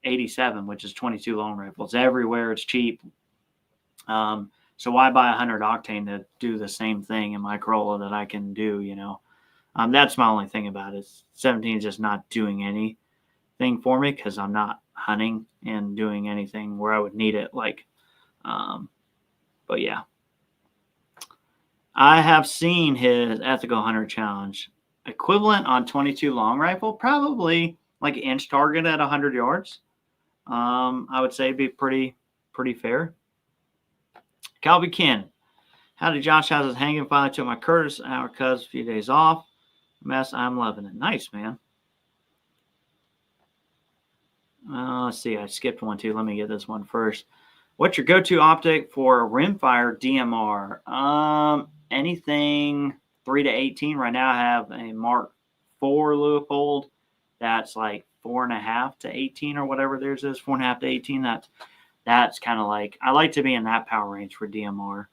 87, which is 22 long rifles. Everywhere it's cheap. So why buy 100 octane to do the same thing in my Corolla that I can do, you know? That's my only thing about it. 17 is just not doing anything for me because I'm not hunting and doing anything where I would need it. But yeah. I have seen his Ethical Hunter Challenge. Equivalent on 22 long rifle, probably like inch target at 100 yards. I would say it'd be pretty fair. Calby Ken. Howdy, Josh. How's it hanging? Finally took my Curtis our cuz a few days off. Mess, I'm loving it. Nice, man. Let's see. I skipped one too. Let me get this one first. What's your go-to optic for Rimfire DMR? Anything 3 to 18. Right now I have a Mark IV Leupold that's like 4.5 to 18 or whatever theirs is. 4.5 to 18. That's kind of like, I like to be in that power range for DMR.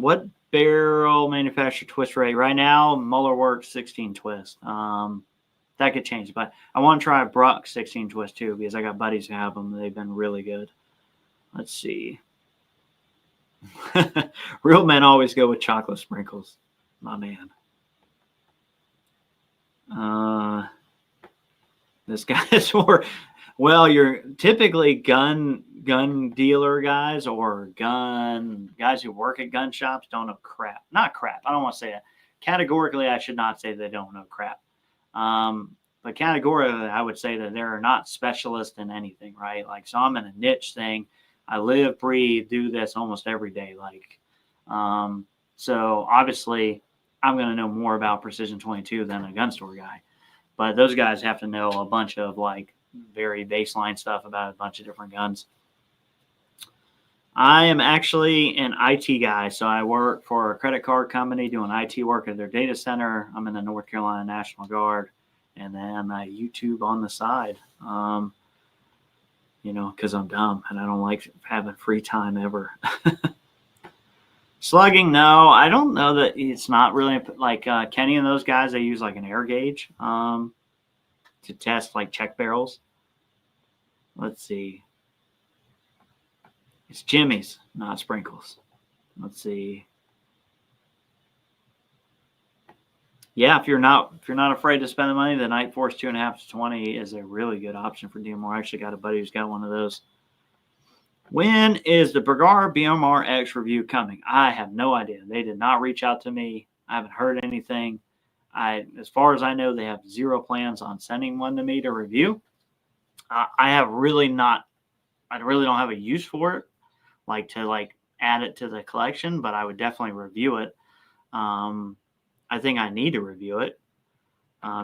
What barrel manufacturer twist rate? Right now, Muller Works 16 twist. That could change, but I want to try Bruck 16 twist too because I got buddies who have them. They've been really good. Let's see. Real men always go with chocolate sprinkles. My man. This guy is more, well, you're typically gun dealer guys or guys who work at gun shops don't know crap. Not crap. I don't want to say that. Categorically, I should not say they don't know crap. But categorically, I would say that they're not specialists in anything, right? Like, so I'm in a niche thing. I live, breathe, do this almost every day. So obviously I'm going to know more about Precision 22 than a gun store guy, but those guys have to know a bunch of like very baseline stuff about a bunch of different guns. I am actually an IT guy. So I work for a credit card company doing IT work at their data center. I'm in the North Carolina National Guard, and then I YouTube on the side. Because I'm dumb and I don't like having free time ever. Slugging, no, I don't know that it's not really like Kenny and those guys. They use like an air gauge to test like check barrels. Let's see. It's Jimmy's, not sprinkles. Let's see. Yeah, if you're not afraid to spend the money, the Night Force 2.5 to 20 is a really good option for DMR. I actually got a buddy who's got one of those. When is the Bergara BMR X review coming? I have no idea. They did not reach out to me. I haven't heard anything. As far as I know, they have zero plans on sending one to me to review. I really don't have a use for it, to add it to the collection, but I would definitely review it. I think I need to review it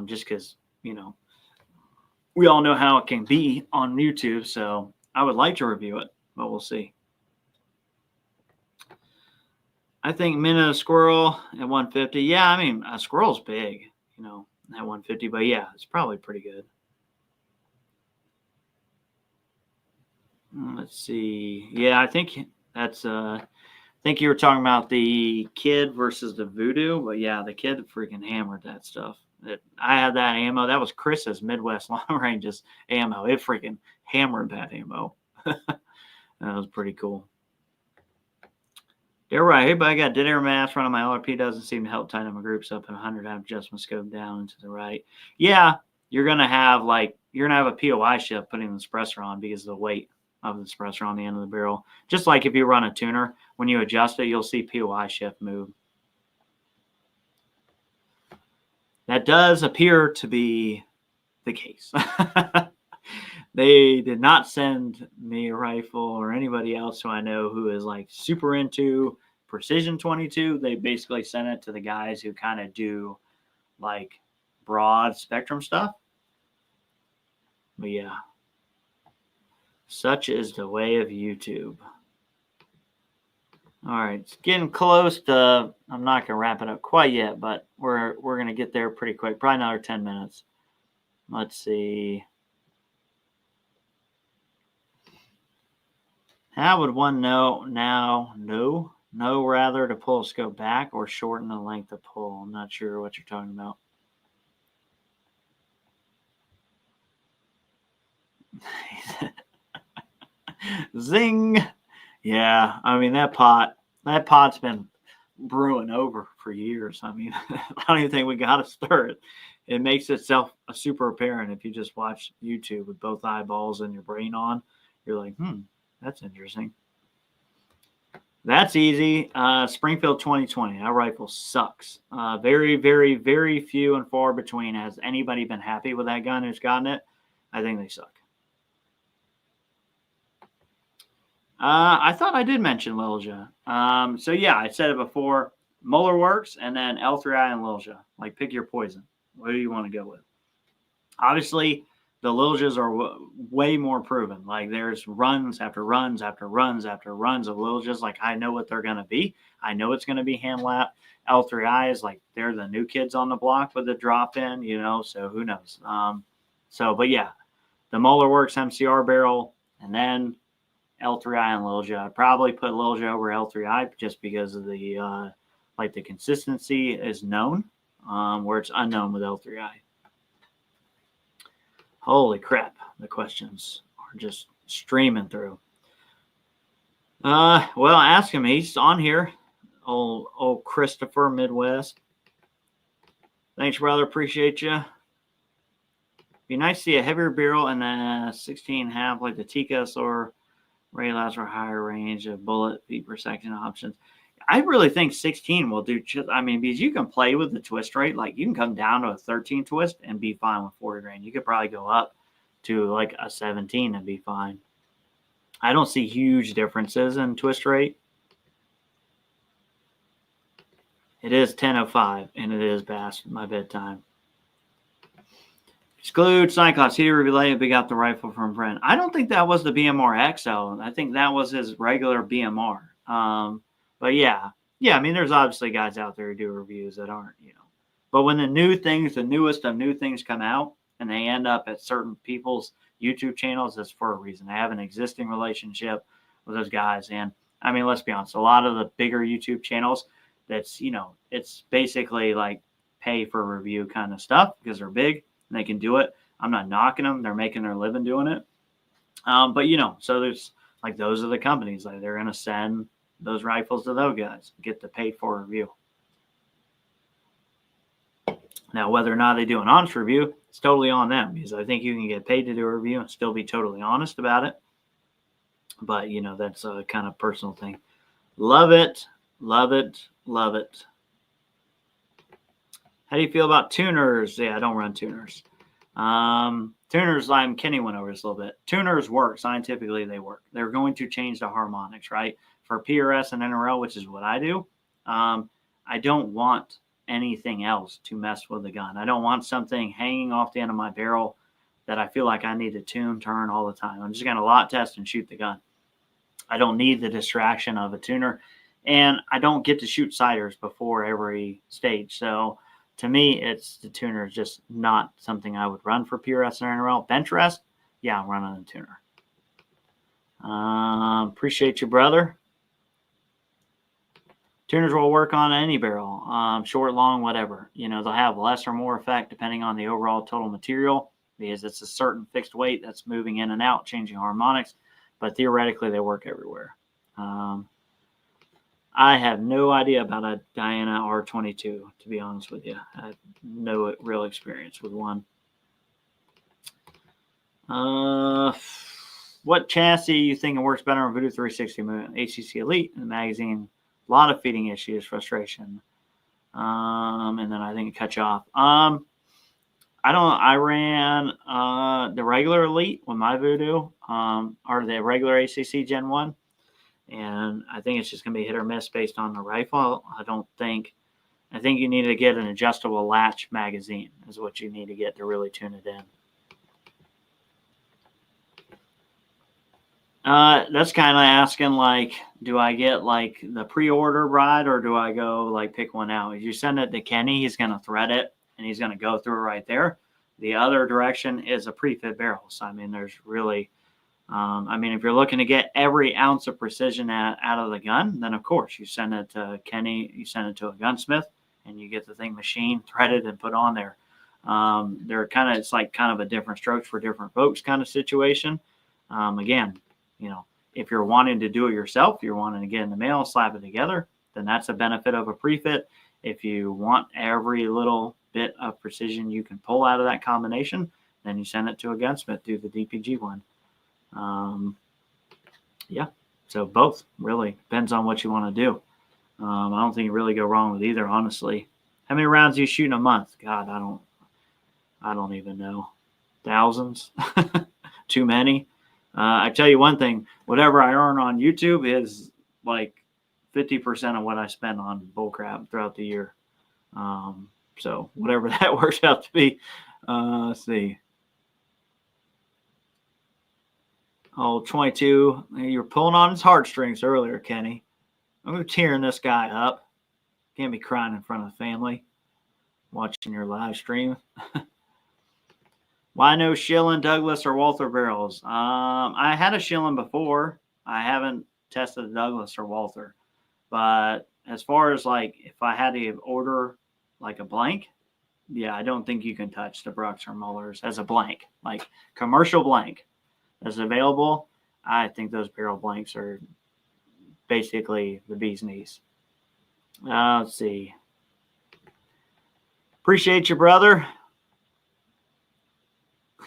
just because, we all know how it can be on YouTube. So I would like to review it, but we'll see. I think minnow squirrel at 150. Yeah, I mean, a squirrel's big, at 150, but yeah, it's probably pretty good. Let's see. Yeah, I think that's I think you were talking about the Kid versus the Voodoo, but yeah, the Kid freaking hammered that stuff. I had that ammo. That was Chris's Midwest Long Ranges ammo. It freaking hammered that ammo. That was pretty cool. They're right. Hey, but I got dead air mask running my LRP. Doesn't seem to help tighten my groups up. And 100 have adjustment scope down and to the right. Yeah, you're gonna have a POI shift putting the suppressor on because of the weight of the suppressor on the end of the barrel. Just like if you run a tuner, when you adjust it, you'll see POI shift move. That does appear to be the case. They did not send me a rifle or anybody else who I know who is super into Precision 22. They basically sent it to the guys who kind of do broad spectrum stuff. But yeah, such is the way of YouTube. All right, it's getting close to, I'm not going to wrap it up quite yet, but we're going to get there pretty quick. Probably another 10 minutes. Let's see. How would one know rather to pull a scope back or shorten the length of pull? I'm not sure what you're talking about. Zing. Yeah, I mean that pot's been brewing over for years. I mean, I don't even think we got to stir it. It makes itself super apparent if you just watch YouTube with both eyeballs and your brain on. You're like, that's interesting. That's easy. Springfield 2020. That rifle sucks. Very, very, very few and far between. Has anybody been happy with that gun who's gotten it? I think they suck. I thought I did mention Lilja. So yeah, I said it before. Muller works, and then L3I and Lilja. Like, pick your poison. What do you want to go with? Obviously, the Liljas are way more proven. Like, there's runs after runs after runs after runs of Liljas. Like, I know what they're going to be. I know it's going to be hand lap. L3I is like, they're the new kids on the block with the drop in, so who knows? But yeah, the Muller works MCR barrel, and then L3I and Lilja. I'd probably put Lilja over L3I just because of the the consistency is known, where it's unknown with L3I. Holy crap, the questions are just streaming through. Well, ask him. He's on here. Old Christopher Midwest. Thanks, brother. Appreciate you. Be nice to see a heavier barrel and then 16.5 like the Tikkas or Ray allows for higher range of bullet feet per section options. I really think 16 will do just, because you can play with the twist rate. Like, you can come down to a 13 twist and be fine with 40 grain. You could probably go up to like a 17 and be fine. I don't see huge differences in twist rate. It is 10:05 and it is past my bedtime. Exclude Cyclops. He relayed we got the rifle from Brent. I don't think that was the BMR XL. I think that was his regular BMR. But yeah, there's obviously guys out there who do reviews that aren't, But when the newest of new things come out and they end up at certain people's YouTube channels, that's for a reason. They have an existing relationship with those guys. And let's be honest, a lot of the bigger YouTube channels, that's, it's basically like pay for review kind of stuff because they're big and they can do it. I'm not knocking them. They're making their living doing it. But so there's like, those are the companies, like they're going to send those rifles to those guys, get the paid for review. Now, whether or not they do an honest review, it's totally on them, because I think you can get paid to do a review and still be totally honest about it. But, that's a kind of personal thing. Love it. Love it. Love it. How do you feel about tuners? Yeah, I don't run tuners. Tuners, Kenny went over this a little bit. Tuners work. Scientifically, they work. They're going to change the harmonics, right? For PRS and NRL, which is what I do, I don't want anything else to mess with the gun. I don't want something hanging off the end of my barrel that I feel like I need to turn all the time. I'm just going to lot test and shoot the gun. I don't need the distraction of a tuner, and I don't get to shoot sighters before every stage. So to me, the tuner is just not something I would run for PRS and NRL. Bench rest, yeah, I'm running a tuner. Appreciate you, brother. Tuners will work on any barrel, short, long, whatever. They'll have less or more effect depending on the overall total material, because it's a certain fixed weight that's moving in and out, changing harmonics. But theoretically, they work everywhere. I have no idea about a Diana R22, to be honest with you. I have no real experience with one. What chassis you think works better on Voodoo 360 movement? HCC Elite and the magazine. A lot of feeding issues, frustration. And then I think it cut you off. I ran the regular Elite with my Voodoo, or the regular ACC Gen 1. And I think it's just going to be hit or miss based on the rifle. I think you need to get an adjustable latch magazine is what you need to get to really tune it in. That's kind of asking, like, do I get like the pre-order ride, or do I go like pick one out? If you send it to Kenny, he's going to thread it and he's going to go through it right there. The other direction is a pre-fit barrel. So, there's really, if you're looking to get every ounce of precision out of the gun, then of course you send it to Kenny, you send it to a gunsmith, and you get the thing machined, threaded, and put on there. They're kind of, it's like kind of a different strokes for different folks kind of situation. Again, you know, if you're wanting to do it yourself, you're wanting to get in the mail, slap it together, then that's a benefit of a pre-fit. If you want every little bit of precision you can pull out of that combination, then you send it to a gunsmith, do the DPG one. Yeah, so both really depends on what you want to do. I don't think you really go wrong with either, honestly. How many rounds do you shoot in a month? God, I don't even know. Thousands? Too many? I tell you one thing, whatever I earn on YouTube is like 50% of what I spend on bullcrap throughout the year. So whatever that works out to be. Let's see. Oh, 22. You were pulling on his heartstrings earlier, Kenny. I'm tearing this guy up. Can't be crying in front of the family watching your live stream. Why no Schillen, Douglas, or Walther barrels? I had a Schillen before. I haven't tested a Douglas or Walther. But as far as like if I had to order like a blank, yeah, I don't think you can touch the Brucks or Mullers as a blank. Like commercial blank that's available, I think those barrel blanks are basically the bee's knees. Let's see. Appreciate you, brother.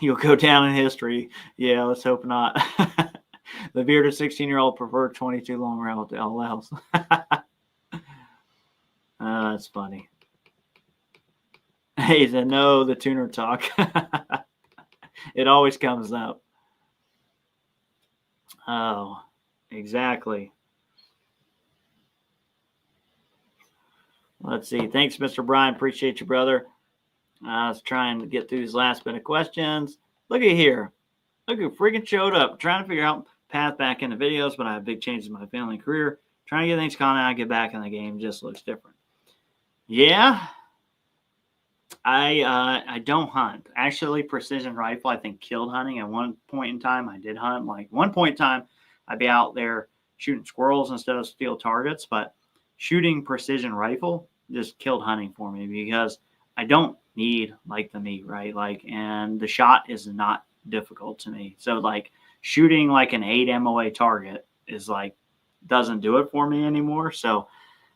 You'll go down in history. Yeah, let's hope not. The bearded 16-year-old preferred 22 long rail to LLs. That's funny. He said, no, the tuner talk. It always comes up. Oh, exactly. Let's see. Thanks, Mr. Brian. Appreciate you, brother. I was trying to get through these last bit of questions. Look at here. Look who freaking showed up. Trying to figure out path back into videos, but I have big changes in my family and career. Trying to get things caught out, get back in the game just looks different. Yeah. I don't hunt. Actually, precision rifle, I think, killed hunting. At one point in time, I did hunt. Like one point in time, I'd be out there shooting squirrels instead of steel targets. But shooting precision rifle just killed hunting for me because I don't need like the meat, right? Like, and the shot is not difficult to me. So like shooting like an 8 MOA target is like, doesn't do it for me anymore. So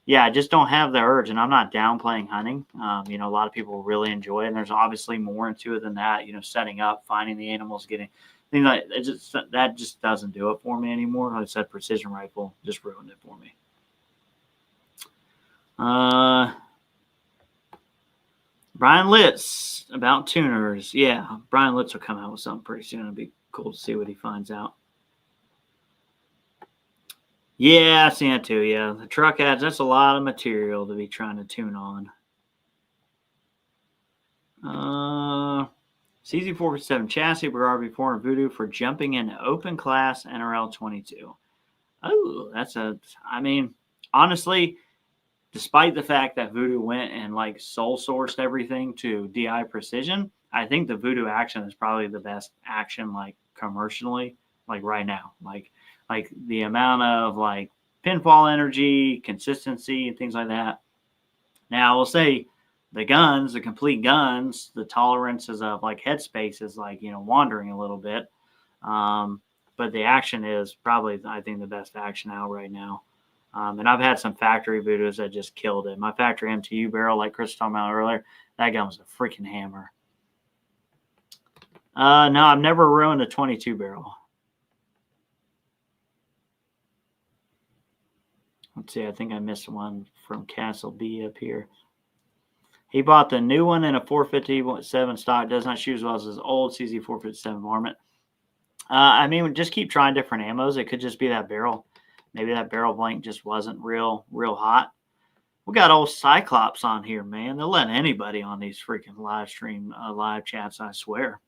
yeah, I just don't have the urge, and I'm not downplaying hunting. You know, a lot of people really enjoy it, and there's obviously more into it than that. You know, setting up, finding the animals, getting things like it. That just doesn't do it for me anymore. Like I said, precision rifle just ruined it for me. Brian Litz about tuners. Yeah, Brian Litz will come out with something pretty soon. It'll be cool to see what he finds out. Yeah, I've seen it too. Yeah, the truck ads, that's a lot of material to be trying to tune on. CZ457 chassis, RB4 and Voodoo for jumping in open class NRL 22. Oh, I mean, honestly, despite the fact that Voodoo went and like sole sourced everything to DI Precision, I think the Voodoo action is probably the best action, like commercially, like right now. Like the amount of like pinfall energy, consistency, and things like that. Now, I will say the guns, the complete guns, the tolerances of like headspace is like, you know, wandering a little bit. But the action is probably, I think, the best action out right now. And I've had some factory Voodoos that just killed it. My factory MTU barrel, like Chris was talking about earlier, that gun was a freaking hammer. No, I've never ruined a 22 barrel. Let's see, I think I missed one from Castle B up here. He bought the new one in a 457 stock. Does not shoot as well as his old CZ457 varmint. I mean, just keep trying different ammos. It could just be that barrel. Maybe that barrel blank just wasn't real hot. We got old Cyclops on here, man. They'll let anybody on these freaking live stream, live chats, I swear.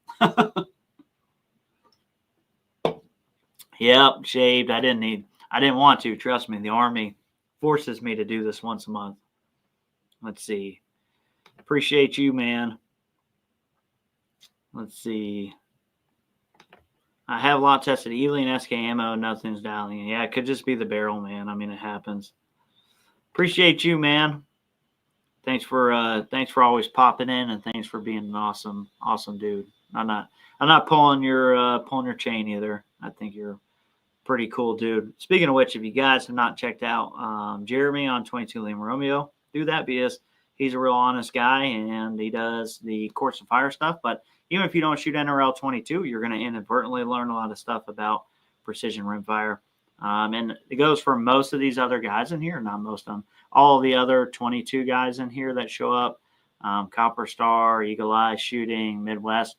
Yep, shaved. I didn't want to. Trust me, the Army forces me to do this once a month. Let's see. Appreciate you, man. Let's see. I have a lot tested. Ely and SK ammo. Nothing's dialing. Yeah, it could just be the barrel, man. I mean, it happens. Appreciate you, man. Thanks for always popping in, and thanks for being an awesome dude. I'm not pulling your chain either. I think you're a pretty cool dude. Speaking of which, if you guys have not checked out Jeremy on 22 Lima Romeo, do that because he's a real honest guy and he does the Courts of Fire stuff. But even if you don't shoot NRL 22, you're going to inadvertently learn a lot of stuff about precision rimfire. And it goes for most of these other guys in here, not most of them, all the other 22 guys in here that show up, Copper Star, Eagle Eye Shooting, Midwest.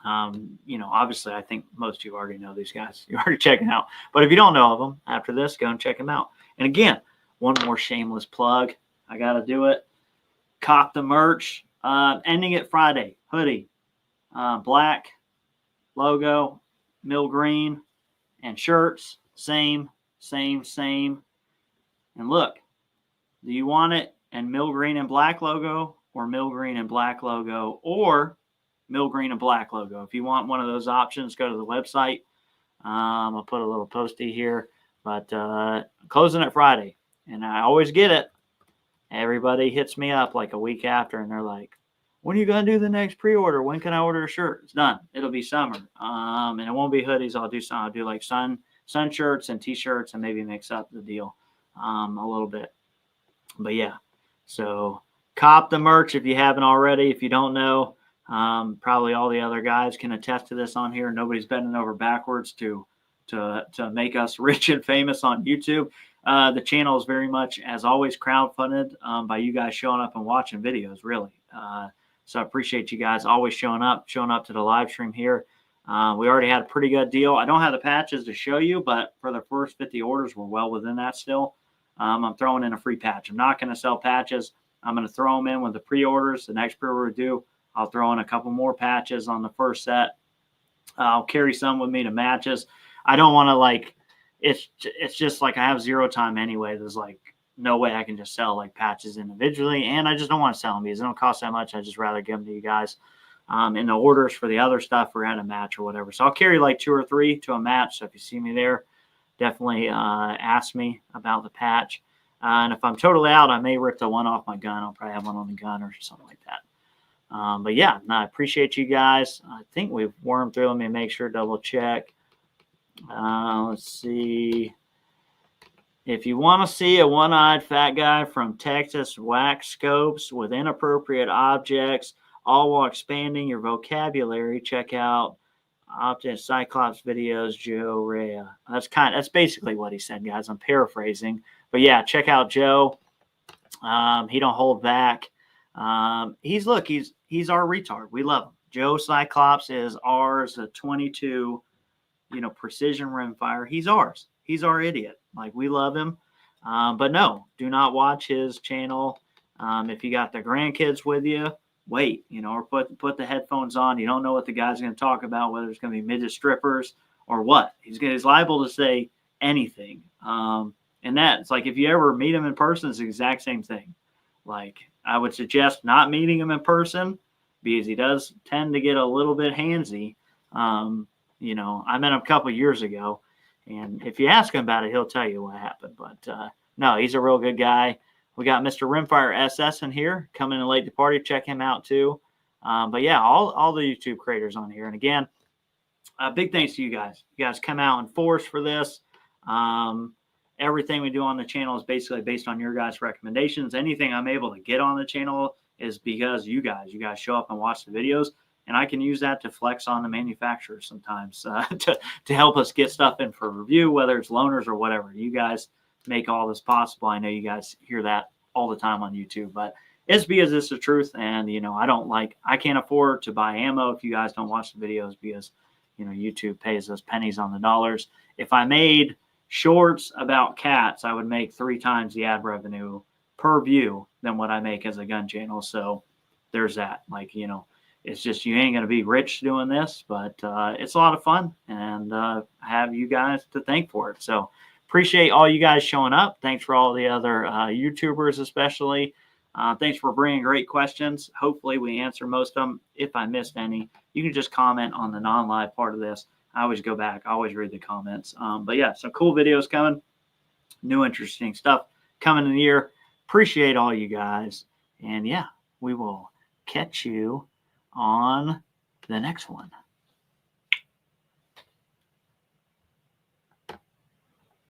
Obviously, I think most of you already know these guys. You're already checking out. But if you don't know of them, after this, go and check them out. And again, one more shameless plug. I got to do it. Cop the merch. Ending it Friday. Hoodie. Black logo, mill green, and shirts. Same. And look, do you want it in mill green and black logo, or mill green and black logo, or mill green and black logo? If you want one of those options, go to the website. I'll put a little postie here, but closing it Friday, and I always get it. Everybody hits me up like a week after, and they're like, when are you going to do the next pre-order? When can I order a shirt? It's done. It'll be summer. And it won't be hoodies. I'll do like sun shirts and t-shirts and maybe mix up the deal a little bit. But yeah, so cop the merch if you haven't already. If you don't know, probably all the other guys can attest to this on here. Nobody's bending over backwards to make us rich and famous on YouTube. The channel is very much, as always, crowdfunded by you guys showing up and watching videos, really. So I appreciate you guys always showing up to the live stream here. We already had a pretty good deal. I don't have the patches to show you, but for the first 50 orders, we're well within that still. I'm throwing in a free patch. I'm not going to sell patches. I'm going to throw them in with the pre-orders. The next pre-order due, I'll throw in a couple more patches on the first set. I'll carry some with me to matches. I don't want to it's just like I have zero time anyway. There's like no way I can just sell like patches individually, and I just don't want to sell them because they don't cost that much. I just rather give them to you guys in the orders for the other stuff or at a match or whatever. So I'll carry like 2 or 3 to a match. So if you see me there, definitely ask me about the patch. And if I'm totally out, I may rip the one off my gun. I'll probably have one on the gun or something like that. But yeah, I appreciate you guys. I think we've wormed through. Let me make sure, double check. Let's see. If you want to see a one-eyed fat guy from Texas whack scopes with inappropriate objects, all while expanding your vocabulary, check out Optic Cyclops videos, Joe Rea. That's basically what he said, guys. I'm paraphrasing, but yeah, check out Joe. He don't hold back. He's our retard. We love him. Joe Cyclops is ours. A 22, precision rimfire. He's ours. He's our idiot. Like, we love him. But no, do not watch his channel. If you got the grandkids with you, wait, or put the headphones on. You don't know what the guy's going to talk about, whether it's going to be midget strippers or what. He's liable to say anything. And it's like, if you ever meet him in person, it's the exact same thing. Like, I would suggest not meeting him in person because he does tend to get a little bit handsy. I met him a couple years ago. And if you ask him about it, he'll tell you what happened. But no, he's a real good guy. We got Mr. Rimfire SS in here coming in late to party. Check him out too. But yeah, all the YouTube creators on here. And again, big thanks to you guys. You guys come out in force for this. Everything we do on the channel is basically based on your guys' recommendations. Anything I'm able to get on the channel is because you guys show up and watch the videos. And I can use that to flex on the manufacturers sometimes to help us get stuff in for review, whether it's loaners or whatever. You guys make all this possible. I know you guys hear that all the time on YouTube, but it's because it's the truth. And, I can't afford to buy ammo if you guys don't watch the videos because, YouTube pays us pennies on the dollars. If I made shorts about cats, I would make 3 times the ad revenue per view than what I make as a gun channel. So there's that. It's just, you ain't going to be rich doing this, but it's a lot of fun, and I have you guys to thank for it. So appreciate all you guys showing up. Thanks for all the other YouTubers, especially. Thanks for bringing great questions. Hopefully we answer most of them. If I missed any, you can just comment on the non-live part of this. I always go back. I always read the comments. But yeah, some cool videos coming. New interesting stuff coming in the year. Appreciate all you guys. And yeah, we will catch you on the next one.